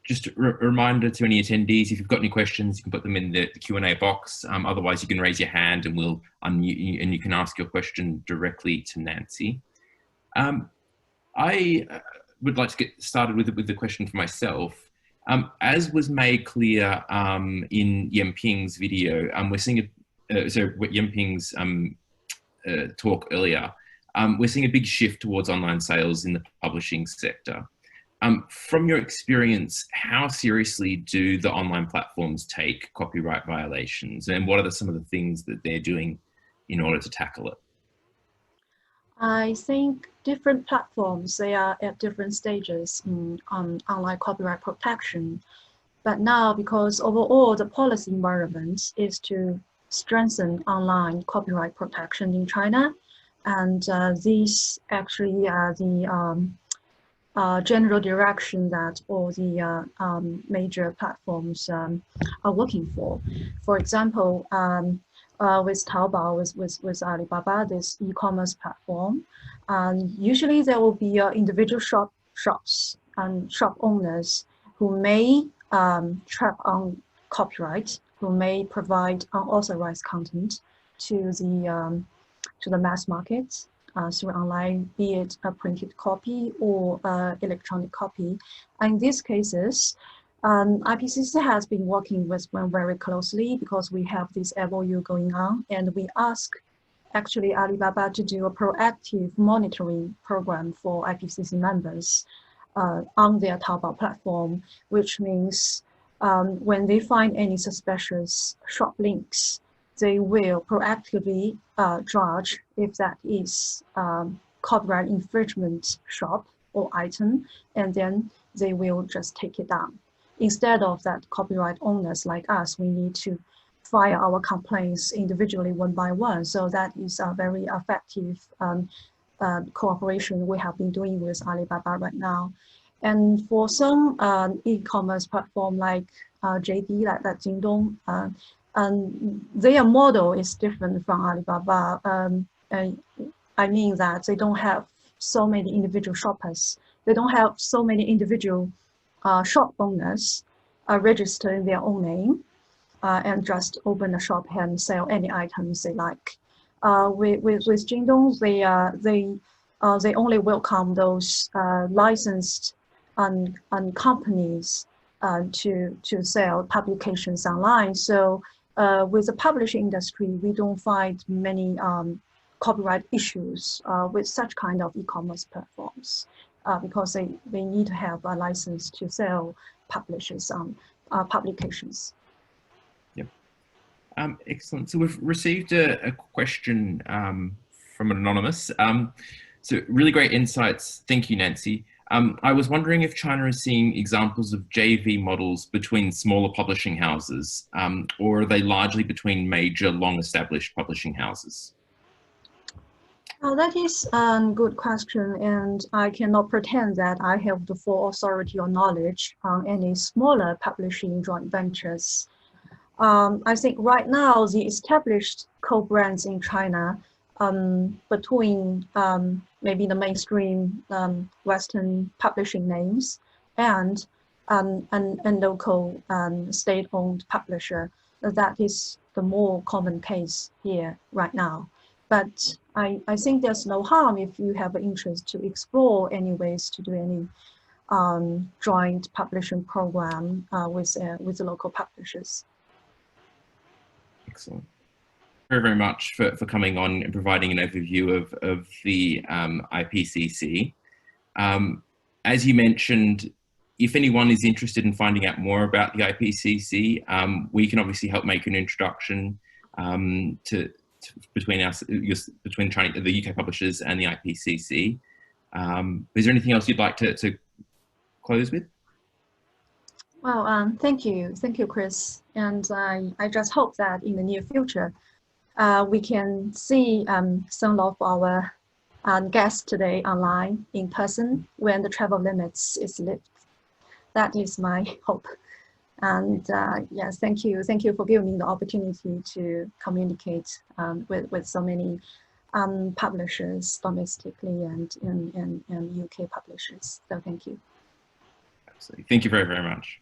Just a reminder to any attendees, if you've got any questions, you can put them in the Q&A box. Otherwise, you can raise your hand and we'll unmute you and you can ask your question directly to Nancy. I would like to get started with the question for myself. As was made clear in Yenping's video, we're seeing Yenping's talk earlier, we're seeing a big shift towards online sales in the publishing sector. From your experience, how seriously do the online platforms take copyright violations, and what are some of the things that they're doing in order to tackle it? I think different platforms, they are at different stages in online copyright protection. But now, because overall the policy environment is to strengthen online copyright protection in China, and these actually are the general direction that all the major platforms are working for. For example, with Taobao, with Alibaba, this e-commerce platform, usually there will be individual shops and shop owners who may trap on copyright, who may provide unauthorized content to the mass market through online, be it a printed copy or electronic copy. And in these cases, IPCC has been working with them very closely because we have this MOU going on, and we ask actually Alibaba to do a proactive monitoring program for IPCC members on their Taobao platform, which means when they find any suspicious shop links, they will proactively judge if that is copyright infringement shop or item, and then they will just take it down. Instead of that, copyright owners like us, we need to file our complaints individually one by one. So that is a very effective cooperation we have been doing with Alibaba right now. And for some e-commerce platform like JD, like that Jingdong, their model is different from Alibaba. I mean that they don't have so many individual shoppers. They don't have so many individual shop owners register in their own name and just open a shop and sell any items they like. With Jingdong, they only welcome those licensed companies to sell publications online. So with the publishing industry, we don't find many copyright issues with such kind of e-commerce platforms because they need to have a license to sell publishers publications. Yep. Excellent. So we've received a question from an anonymous. So really great insights. Thank you, Nancy. I was wondering if China is seeing examples of JV models between smaller publishing houses, or are they largely between major, long-established publishing houses? That is a good question, and I cannot pretend that I have the full authority or knowledge on any smaller publishing joint ventures. I think right now the established co-brands in China between maybe the mainstream Western publishing names and local state-owned publisher, that is the more common case here right now. But I think there's no harm if you have an interest to explore any ways to do any joint publishing program with the local publishers. Excellent. Very, very much for coming on and providing an overview of the IPCC. As you mentioned, if anyone is interested in finding out more about the IPCC, we can obviously help make an introduction between the UK publishers and the IPCC. Is there anything else you'd like to close with? Well, thank you, Chris. And I just hope that in the near future, we can see some of our guests today online in person when the travel limits is lifted. That is my hope. And yes, thank you for giving me the opportunity to communicate with so many publishers domestically and UK publishers. So thank you. Absolutely. Thank you very, very much.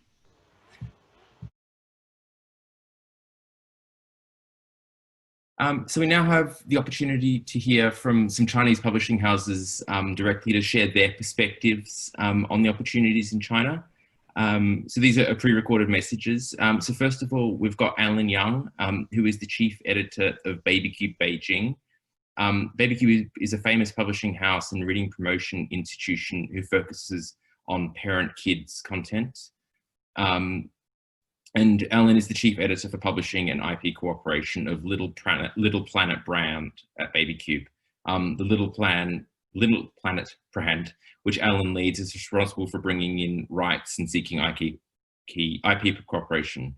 So we now have the opportunity to hear from some Chinese publishing houses directly to share their perspectives on the opportunities in China. So these are pre-recorded messages. So first of all, we've got Alan Young, who is the chief editor of BabyCube Beijing. BabyCube is a famous publishing house and reading promotion institution who focuses on parent-kids content. And Alan is the chief editor for publishing and IP cooperation of Little Planet brand at BabyCube. The Little Planet brand, which Alan leads, is responsible for bringing in rights and seeking IP cooperation.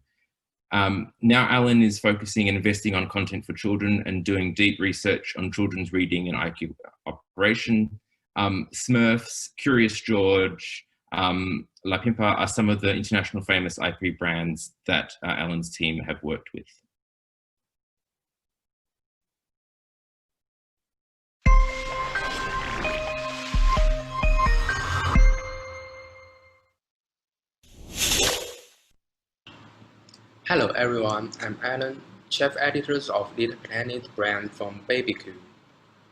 Now Alan is focusing and investing on content for children and doing deep research on children's reading and IP operation. Smurfs, Curious George, La Pimpa are some of the international famous IP brands that Alan's team have worked with. Hello everyone, I'm Alan, chief editor of Little Planet brand from BabyCube.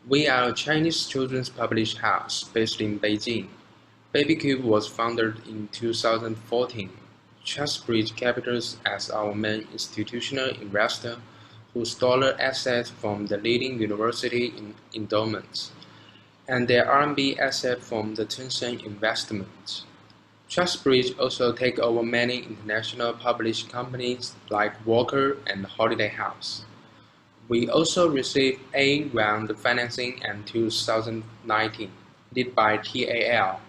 We are a Chinese children's publishing house based in Beijing. BabyCube was founded in 2014. Trustbridge Capitals as our main institutional investor who stole assets from the leading university endowments and their RMB asset from the Tencent investment. Trustbridge also take over many international publishing companies like Walker and Holiday House. We also received A-round financing in 2019, led by TAL,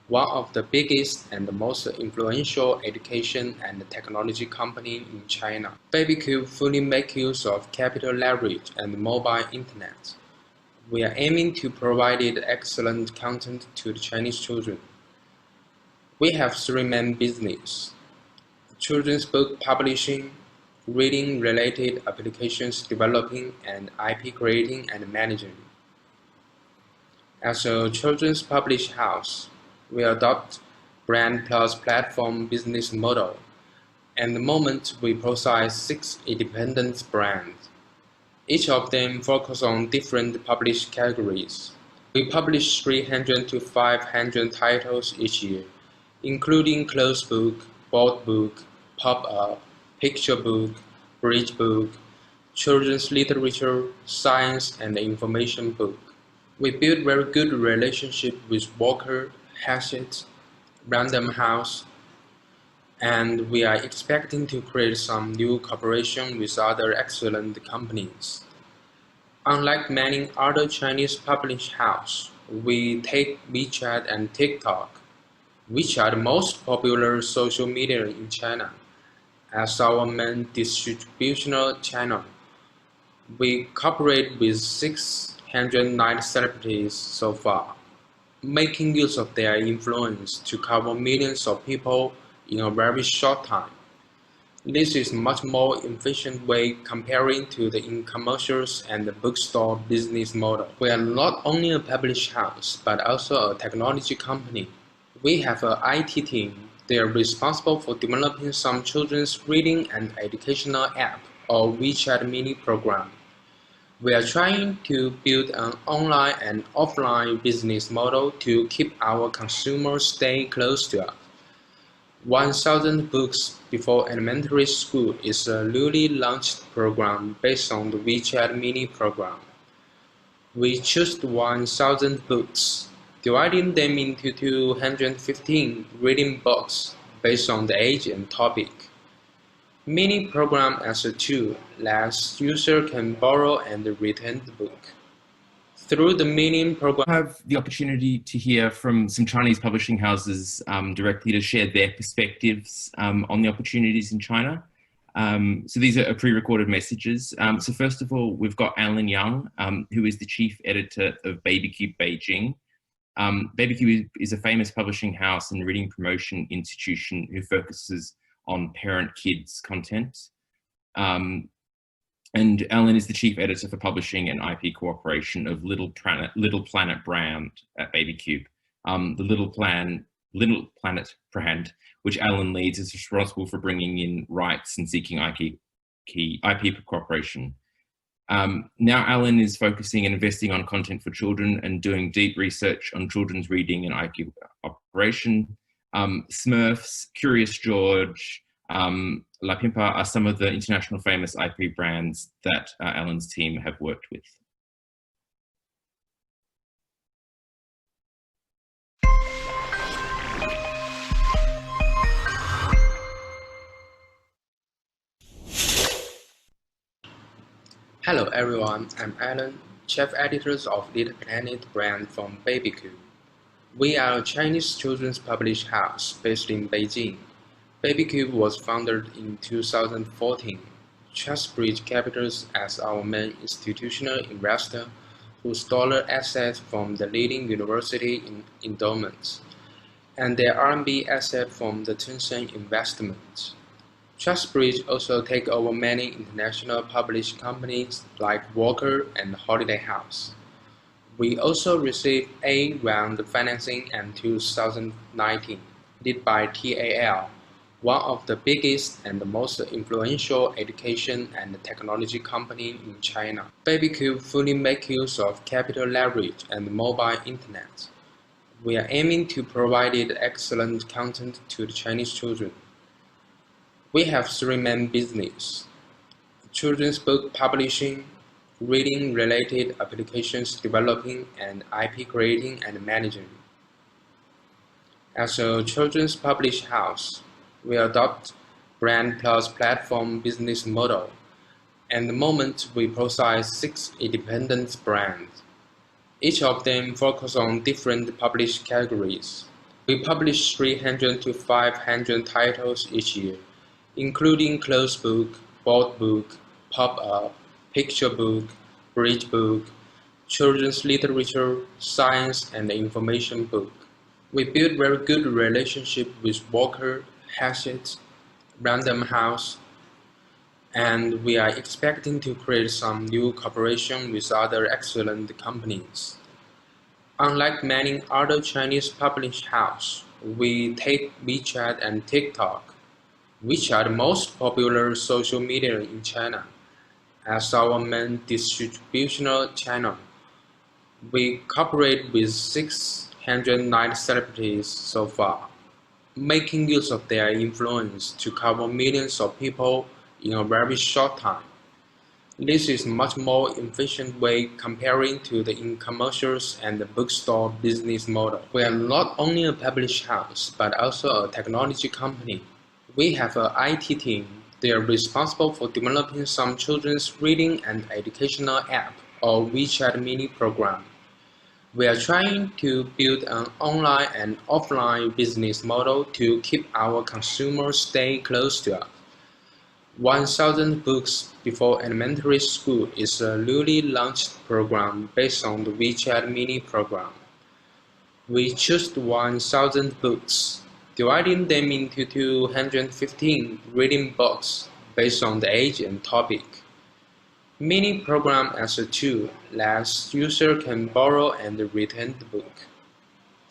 one of the biggest and the most influential education and technology company in China. BabyCube fully makes use of capital leverage and mobile internet. We are aiming to provide excellent content to the Chinese children. We have three main businesses: children's book publishing, reading-related applications developing, and IP creating and managing. As a children's publishing house, we adopt brand plus platform business model. At the moment, we possess 6 independent brands. Each of them focus on different published categories. We publish 300 to 500 titles each year, including closed book, board book, pop-up, picture book, bridge book, children's literature, science, and information book. We build very good relationship with Walker, Hachette, Random House, and we are expecting to create some new cooperation with other excellent companies. Unlike many other Chinese publishing houses, we take WeChat and TikTok, which are the most popular social media in China, as our main distributional channel. We cooperate with 609 celebrities so far, making use of their influence to cover millions of people in a very short time. This is a much more efficient way comparing to the e-commerce and the bookstore business model. We are not only a publishing house, but also a technology company. We have an IT team. They are responsible for developing some children's reading and educational app or WeChat mini program. We are trying to build an online and offline business model to keep our consumers stay close to us. 1,000 books before elementary school is a newly launched program based on the WeChat mini program. We chose 1,000 books, dividing them into 215 reading blocks based on the age and topic. Mini program as a tool that user can borrow and return the book. Through the mini program, I have the opportunity to hear from some Chinese publishing houses directly to share their perspectives on the opportunities in China. So these are pre-recorded messages. So first of all, we've got Alan Young, who is the chief editor of BabyCube Beijing. BabyCube is a famous publishing house and reading promotion institution who focuses on parent-kids content. And Alan is the chief editor for publishing and IP cooperation of Little Planet brand at BabyCube. The Little Planet brand, which Alan leads, is responsible for bringing in rights and seeking IP cooperation. Now Alan is focusing and investing on content for children and doing deep research on children's reading and IP operation. Smurfs, Curious George, La Pimpa are some of the international famous IP brands that Alan's team have worked with. Hello everyone, I'm Alan, chief editor of Little Planet brand from BabyCube. We are a Chinese children's publishing house based in Beijing. BabyCube was founded in 2014. Trustbridge Capitals as our main institutional investor, who stole assets from the leading university endowments, and their RMB asset from the Tencent investment. Trustbridge also take over many international publishing companies like Walker and Holiday House. We also received A round financing in 2019, led by TAL, one of the biggest and the most influential education and technology company in China. BabyCube fully makes use of capital leverage and mobile internet. We are aiming to provide excellent content to the Chinese children. We have three main businesses: children's book publishing, reading-related applications developing, and IP creating and managing. As a children's publishing house, we adopt brand plus platform business model. At the moment, we possess 6 independent brands. Each of them focus on different published categories. We publish 300 to 500 titles each year, including closed book, board book, pop-up, picture book, bridge book, children's literature, science, and information book. We build very good relationship with Walker, Hachette, Random House, and we are expecting to create some new cooperation with other excellent companies. Unlike many other Chinese publishing houses, we take WeChat and TikTok, which are the most popular social media in China, as our main distributional channel. We cooperate with 609 celebrities so far, making use of their influence to cover millions of people in a very short time. This is a much more efficient way comparing to the e-commercials and the bookstore business model. We are not only a published house, but also a technology company. We have an IT team. They are responsible for developing some children's reading and educational app or WeChat mini program. We are trying to build an online and offline business model to keep our consumers stay close to us. 1,000 books before elementary school is a newly launched program based on the WeChat mini program. We chose 1,000 books, dividing them into 215 reading books based on the age and topic. Mini program as a tool that user can borrow and return the book.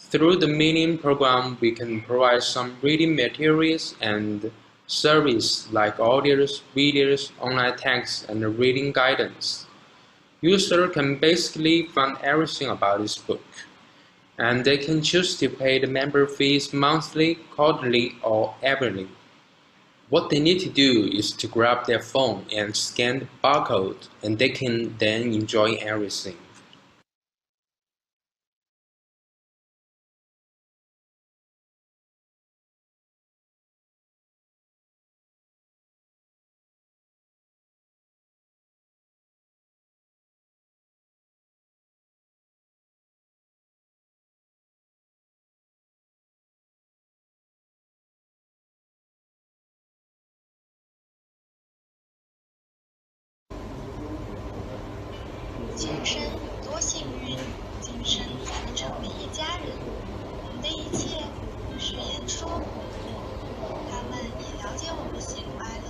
Through the mini program, we can provide some reading materials and service like audios, videos, online text, and reading guidance. User can basically find everything about this book, and they can choose to pay the member fees monthly, quarterly, or annually. What they need to do is to grab their phone and scan the barcode, and they can then enjoy everything.前生有多幸运，今生才能成为一家人。我们的一切不需言说，他们也了解我们喜怒哀乐。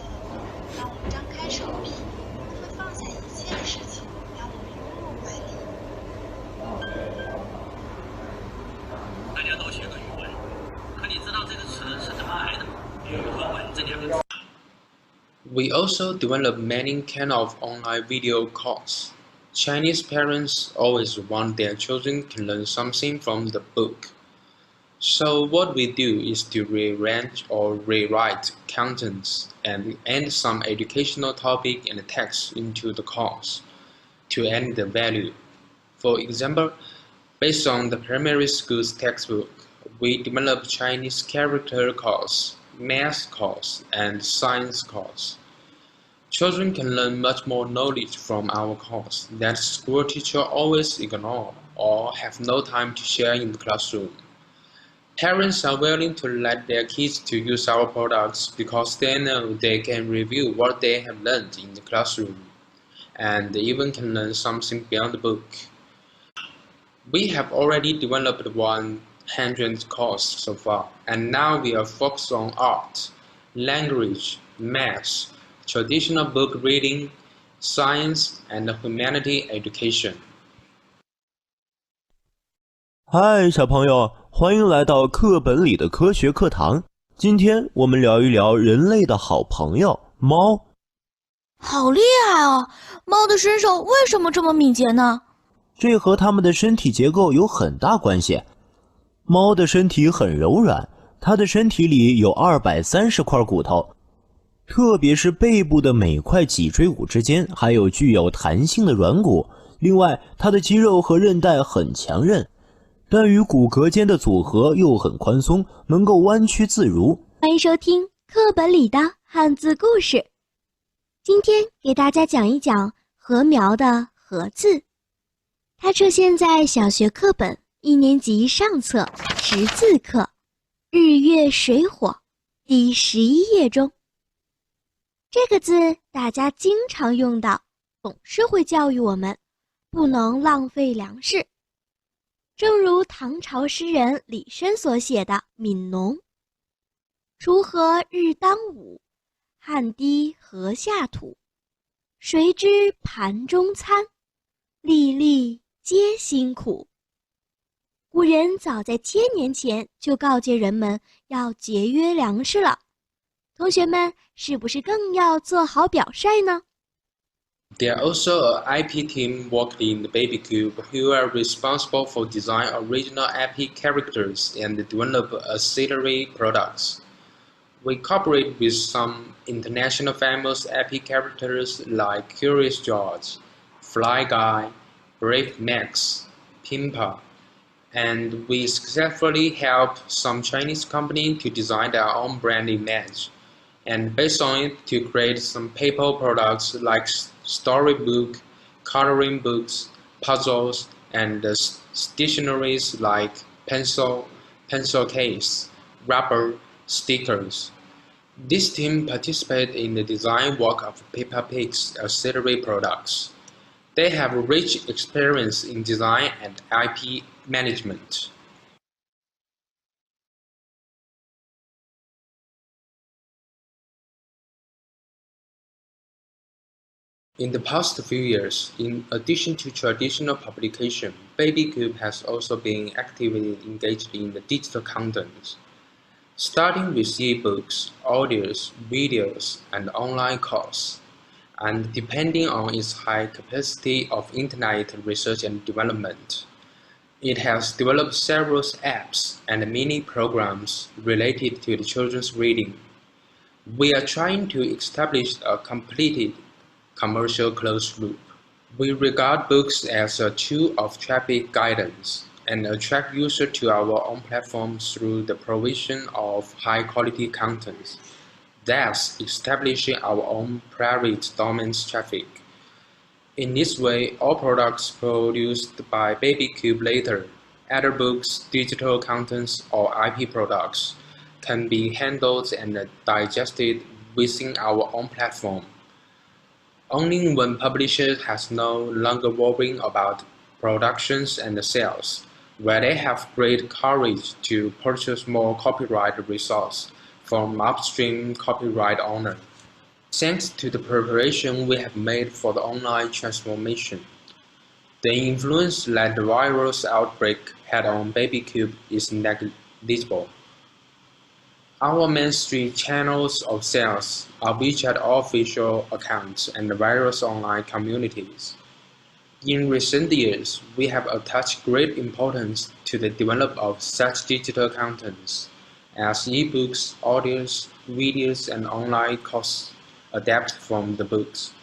当我们张开手臂，他们放下一切事情，将我们拥入怀里。大家都学过语文，可你知道这个词是怎么来的？语和文这两个字。We also develop many kind of online video courses. Chinese parents always want their children to learn something from the book. So what we do is to rearrange or rewrite contents and add some educational topic and text into the course to add the value. For example, based on the primary school's textbook, we develop Chinese character course, math course, and science course. Children can learn much more knowledge from our course that school teachers always ignore or have no time to share in the classroom. Parents are willing to let their kids to use our products because they know they can review what they have learned in the classroom and even can learn something beyond the book. We have already developed 100 courses so far, and now we are focused on art, language, math, traditional book reading, science, and humanity education. 嗨，小朋友，欢迎来到课本里的科学课堂。今天我们聊一聊人类的好朋友——猫。好厉害哦！猫的身手为什么这么敏捷呢？这和它们的身体结构有很大关系。猫的身体很柔软，它的身体里有230块骨头。特别是背部的每块脊椎骨之间还有具有弹性的软骨，另外它的肌肉和韧带很强韧，但与骨骼间的组合又很宽松，能够弯曲自如。欢迎收听课本里的汉字故事。今天给大家讲一讲禾苗的禾字，它出现在小学课本1年级上册识字课日月水火第11页中。这个字大家经常用到，总是会教育我们不能浪费粮食。正如唐朝诗人李绅所写的《悯农》：锄禾日当午，汗滴禾下土。谁知盘中餐，粒粒皆辛苦。古人早在千年前就告诫人们要节约粮食了。同学们是不是更要做好表率呢？ There are also an IP team working in the BabyCube who are responsible for design original IP characters and develop auxiliary products. We cooperate with some international famous IP characters like Curious George, Fly Guy, Brave Max, Pimpa, and we successfully help some Chinese companies to design their own brand image, and based on it to create some paper products like storybook, coloring books, puzzles, and stationeries like pencil case, rubber, stickers. This team participated in the design work of Peppa Pig's auxiliary products. They have rich experience in design and IP management. In the past few years, in addition to traditional publication, BabyCube has also been actively engaged in the digital content. Starting with e-books, audios, videos, and online courses, and depending on its high capacity of internet research and development, it has developed several apps and mini programs related to the children's reading. We are trying to establish a completed commercial closed loop. We regard books as a tool of traffic guidance and attract users to our own platform through the provision of high-quality content, thus establishing our own private domain traffic. In this way, all products produced by BabyCube later, either books, digital contents, or IP products, can be handled and digested within our own platform. Only when publishers has no longer worrying about productions and sales, where they have great courage to purchase more copyright resource from upstream copyright owner. Thanks to the preparation we have made for the online transformation, the influence that the virus outbreak had on BabyCube is negligible. Our mainstream channels of sales are WeChat official accounts and various online communities. In recent years, we have attached great importance to the development of such digital contents, as e-books, audios, videos, and online courses adapted from the books.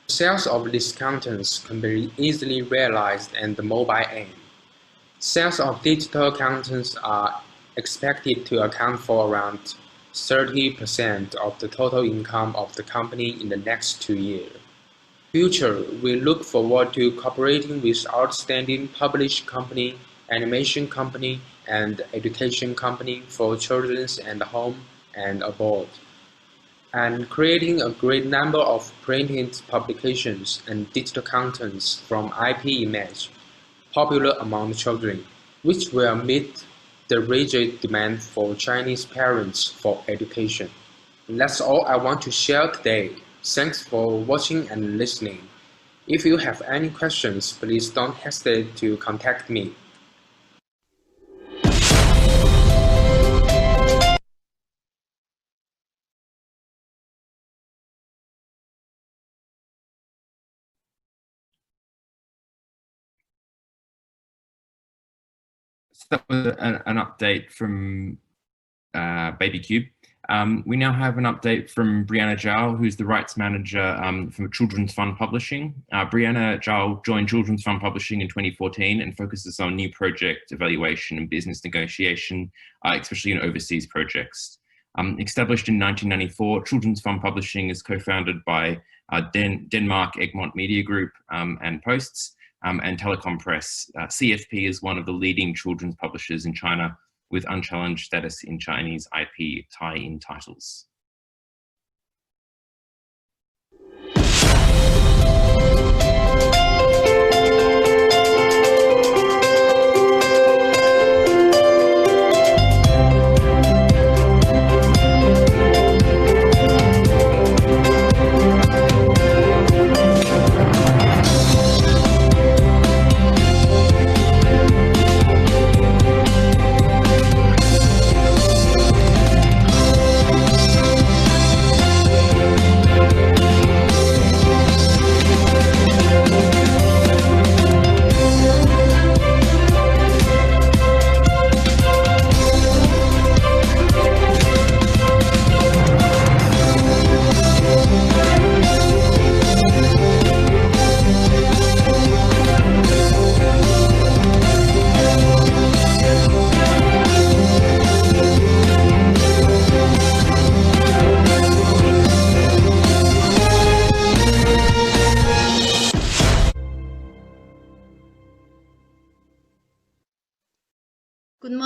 Sales of these contents can be easily realized in the mobile app. Sales of digital contents are expected to account for around 30% of the total income of the company in the next 2 years. Future, we look forward to cooperating with outstanding publishing company, animation company, and education company for children's and home and abroad, and creating a great number of printed publications and digital contents from IP image, popular among children, which will meet the rigid demand for Chinese parents for education. That's all I want to share today. Thanks for watching and listening. If you have any questions, please don't hesitate to contact me. So that was an update from BabyCube. We now have an update from Brianna Zhao, who's the rights manager for Children's Fund Publishing. Brianna Zhao joined Children's Fund Publishing in 2014 and focuses on new project evaluation and business negotiation, especially in overseas projects. Established in 1994, Children's Fund Publishing is co-founded by Denmark Egmont Media Group and Posts, and Telecom Press. CFP is one of the leading children's publishers in China with unchallenged status in Chinese IP tie-in titles.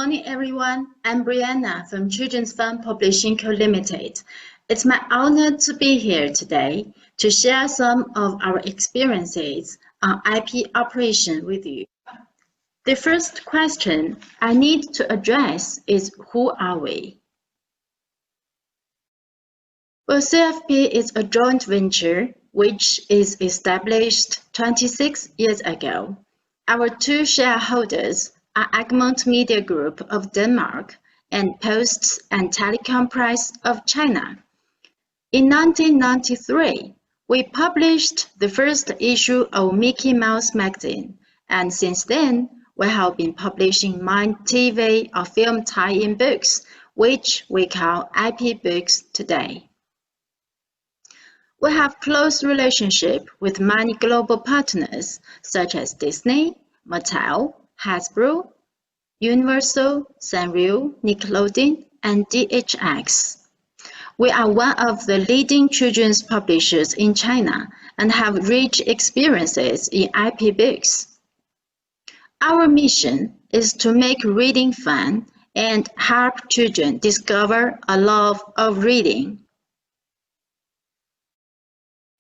morning, everyone. I'm Brianna from Children's Fund Publishing Co. Limited. It's my honor to be here today to share some of our experiences on IP operation with you. The first question I need to address is, who are we? Well, CFP is a joint venture which is established 26 years ago. Our two shareholders are Egmont Media Group of Denmark and Post and Telecom Press of China. In 1993, we published the first issue of Mickey Mouse magazine, and since then, we have been publishing Mind TV or film tie-in books, which we call IP books today. We have close relationship with many global partners such as Disney, Mattel, Hasbro, Universal, Sanrio, Nickelodeon, and DHX. We are one of the leading children's publishers in China and have rich experiences in IP books. Our mission is to make reading fun and help children discover a love of reading.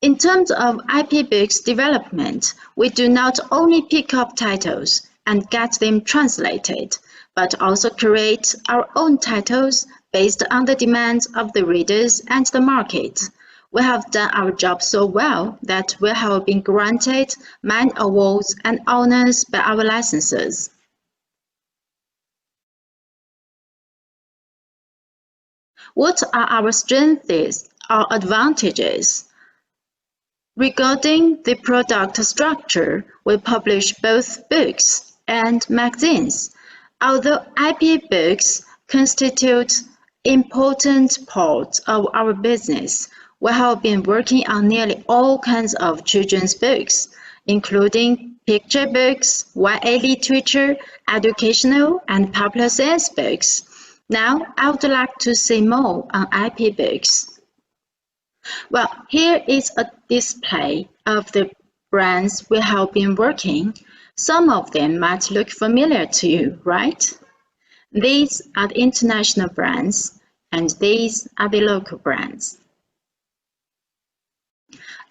In terms of IP books development, we do not only pick up titles and get them translated, but also create our own titles based on the demands of the readers and the market. We have done our job so well that we have been granted many awards and honors by our licensors. What are our strengths or advantages? Regarding the product structure, we publish both books and magazines. Although IP books constitute important part of our business, we have been working on nearly all kinds of children's books, including picture books, YA literature, educational and popular science books. Now, I would like to say more on IP books. Well, here is a display of the brands we have been working. Some of them might look familiar to you, right? These are the international brands, and these are the local brands.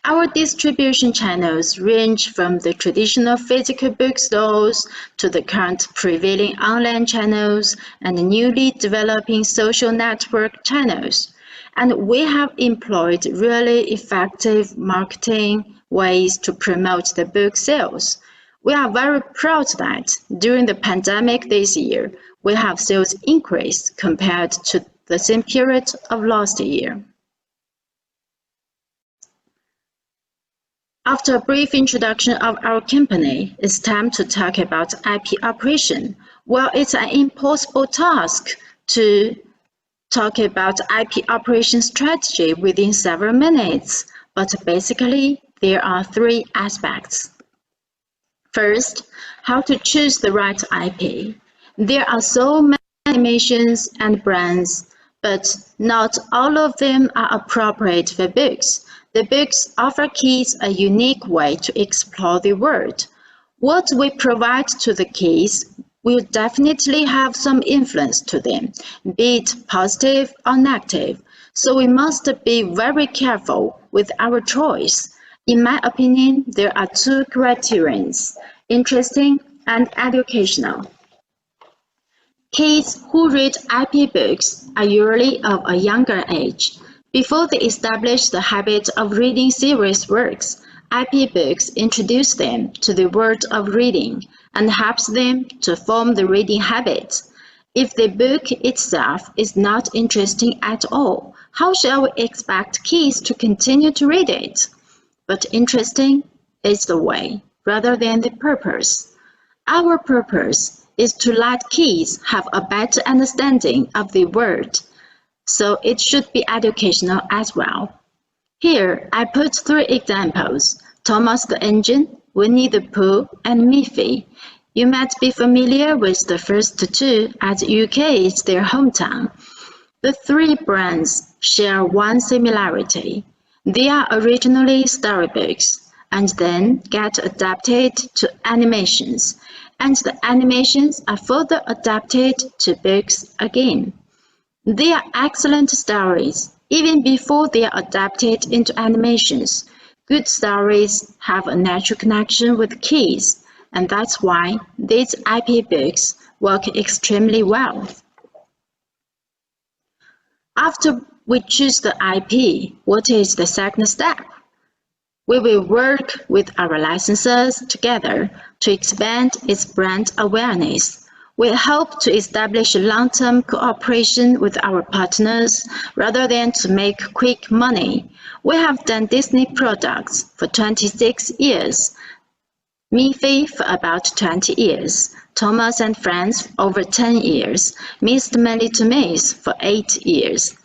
Our distribution channels range from the traditional physical bookstores to the current prevailing online channels and the newly developing social network channels. And we have employed really effective marketing ways to promote the book sales. We are very proud that during the pandemic this year, we have sales increased compared to the same period of last year. After a brief introduction of our company, it's time to talk about IP operation. Well, it's an impossible task to talk about IP operation strategy within several minutes, but basically there are three aspects. First, how to choose the right IP. There are so many animations and brands, but not all of them are appropriate for books. The books offer kids a unique way to explore the world. What we provide to the kids will definitely have some influence to them, be it positive or negative. So we must be very careful with our choice. In my opinion, there are two criterions: interesting and educational. Kids who read IP books are usually of a younger age. Before they establish the habit of reading serious works, IP books introduce them to the world of reading and helps them to form the reading habit. If the book itself is not interesting at all, how shall we expect kids to continue to read it? But interesting is the way, rather than the purpose. Our purpose is to let kids have a better understanding of the world, so it should be educational as well. Here, I put three examples: Thomas the Engine, Winnie the Pooh, and Miffy. You might be familiar with the first two, as UK is their hometown. The three brands share one similarity. They are originally storybooks and then get adapted to animations. and the animations are further adapted to books again. They are excellent stories, even before they are adapted into animations. Good stories have a natural connection with kids, and that's why these IP books work extremely well. After we choose the IP, what is the second step? We will work with our licensors together to expand its brand awareness. We hope to establish long-term cooperation with our partners rather than to make quick money. We have done Disney products for 26 years, Miffy for about 20 years, Thomas and Friends over 10 years, Mr. My Little Miss for 8 years.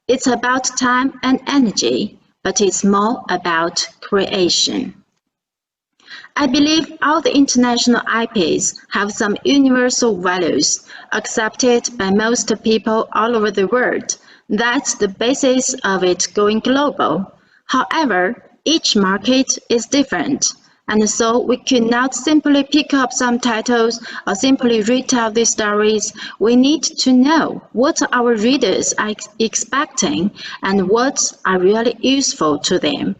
It's about time and energy, but it's more about creation. I believe all the international IPs have some universal values accepted by most people all over the world. That's the basis of it going global. However, each market is different, and so we could not simply pick up some titles or simply retell the stories. We need to know what our readers are expecting and what are really useful to them.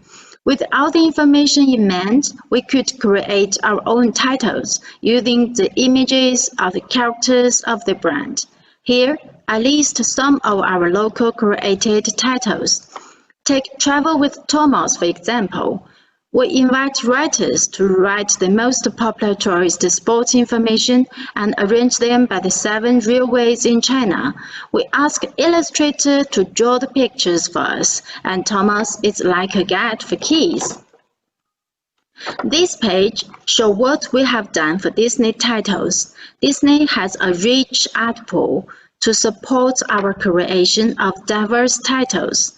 With all the information in mind, we could create our own titles using the images or the characters of the brand. Here, I list some of our local created titles. Take Travel with Thomas, for example. We invite writers to write the most popular tourist sports information and arrange them by the 7 railways in China. We ask illustrators to draw the pictures for us, and Thomas is like a guide for kids. This page shows what we have done for Disney titles. Disney has a rich art pool to support our creation of diverse titles.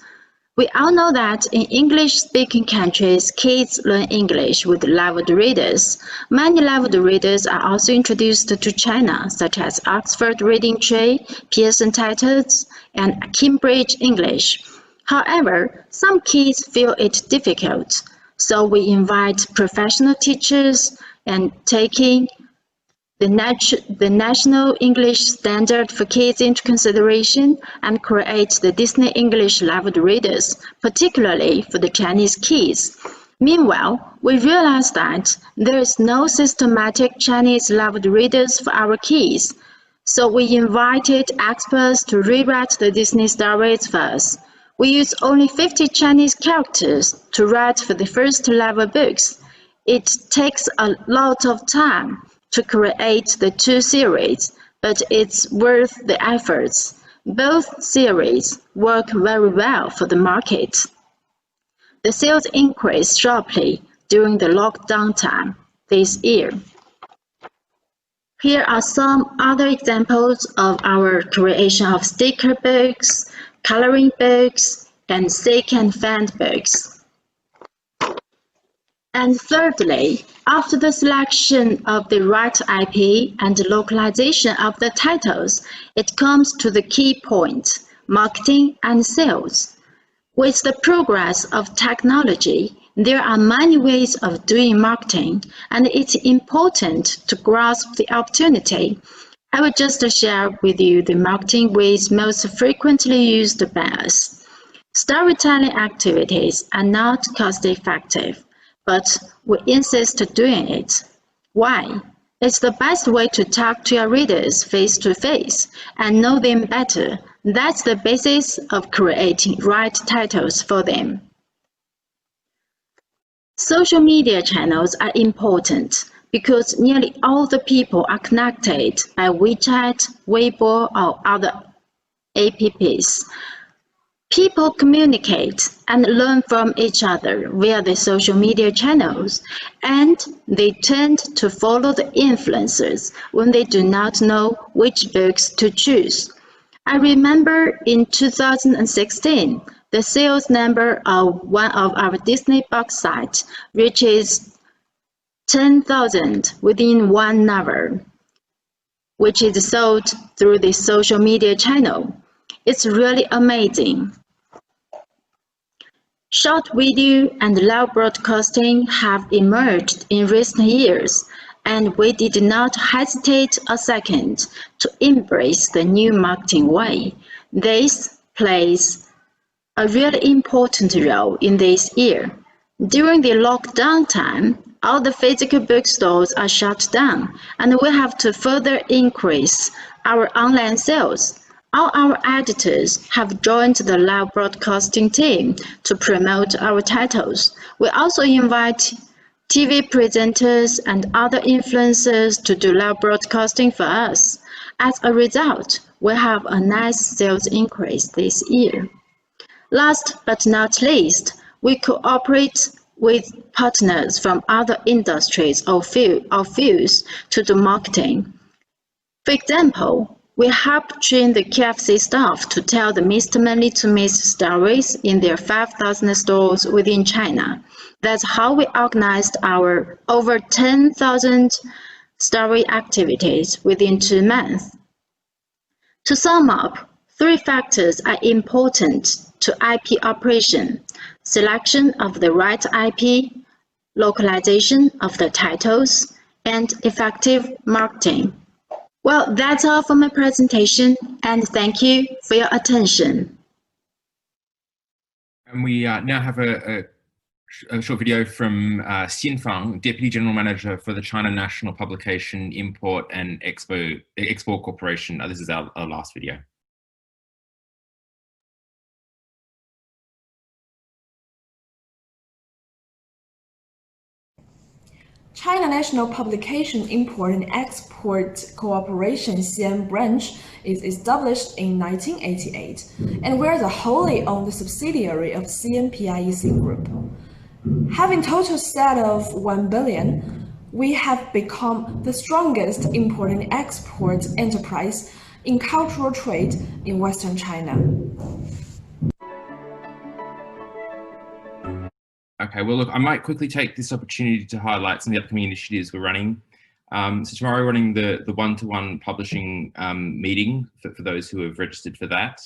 We all know that in English-speaking countries, kids learn English with leveled readers. Many leveled readers are also introduced to China, such as Oxford Reading Tree, Pearson Titles, and Cambridge English. However, some kids feel it difficult, so we invite professional teachers and taking the National English Standard for Kids into consideration and create the Disney English leveled readers, particularly for the Chinese kids. Meanwhile, we realized that there is no systematic Chinese leveled readers for our kids, so we invited experts to rewrite the Disney stories for us. We use only 50 Chinese characters to write for the first level books. It takes a lot of time to create the 2 series, but it's worth the efforts. Both series work very well for the market. The sales increased sharply during the lockdown time this year. Here are some other examples of our creation of sticker books, coloring books, and second-hand books. And thirdly, after the selection of the right IP and the localization of the titles, it comes to the key point, marketing and sales. With the progress of technology, there are many ways of doing marketing, and it's important to grasp the opportunity. I will just share with you the marketing ways most frequently used by us. Storytelling activities are not cost-effective, but we insist doing it. Why? It's the best way to talk to your readers face-to-face and know them better. That's the basis of creating right titles for them. Social media channels are important because nearly all the people are connected by WeChat, Weibo, or other apps. People communicate and learn from each other via the social media channels, and they tend to follow the influencers when they do not know which books to choose. I remember in 2016, the sales number of one of our Disney box sites reaches 10,000 within 1 hour, which is sold through the social media channel. It's really amazing. Short video and live broadcasting have emerged in recent years, and we did not hesitate a second to embrace the new marketing way. This plays a really important role in this year. During the lockdown time, all the physical bookstores are shut down, and we have to further increase our online sales. All our editors have joined the live broadcasting team to promote our titles. We also invite TV presenters and other influencers to do live broadcasting for us. As a result, we have a nice sales increase this year. Last but not least, we cooperate with partners from other industries or fields to do marketing. For example, we help train the KFC staff to tell the Mr. Manly to Miss stories in their 5,000 stores within China. That's how we organized our over 10,000 story activities within 2 months. To sum up, 3 factors are important to IP operation: selection of the right IP, localization of the titles, and effective marketing. Well, that's all for my presentation, and thank you for your attention. And we now have a short video from Xin Fang, Deputy General Manager for the China National Publication Import and Export Corporation. This is our last video. China National Publication Import and Export Corporation (CN) branch is established in 1988, and we are the wholly owned subsidiary of CNPIEC Group. Having total set of 1 billion, we have become the strongest import and export enterprise in cultural trade in Western China. Okay, well, look, I might quickly take this opportunity to highlight some of the upcoming initiatives we're running. So tomorrow we're running the one-to-one publishing meeting for those who have registered for that.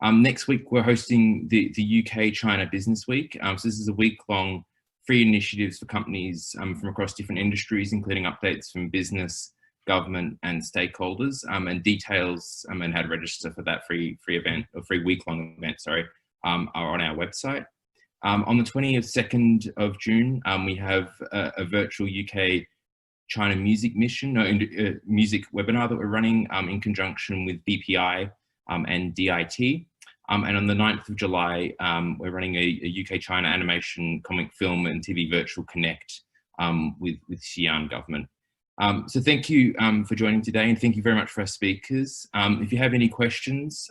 Next week, we're hosting the UK-China Business Week. So this is a week-long free initiatives for companies from across different industries, including updates from business, government, and stakeholders, and details and how to register for that free event, or free week-long event, sorry, are on our website. On the 22nd of June, we have a virtual UK China music mission, music webinar that we're running in conjunction with BPI and DIT. And on the 9th of July, we're running a UK China animation, comic, film and TV virtual connect with Xi'an government. So thank you for joining today, and thank you very much for our speakers. If you have any questions,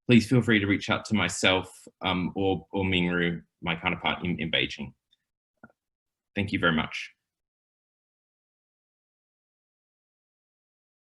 please feel free to reach out to myself or Mingru, my counterpart in Beijing. Thank you very much.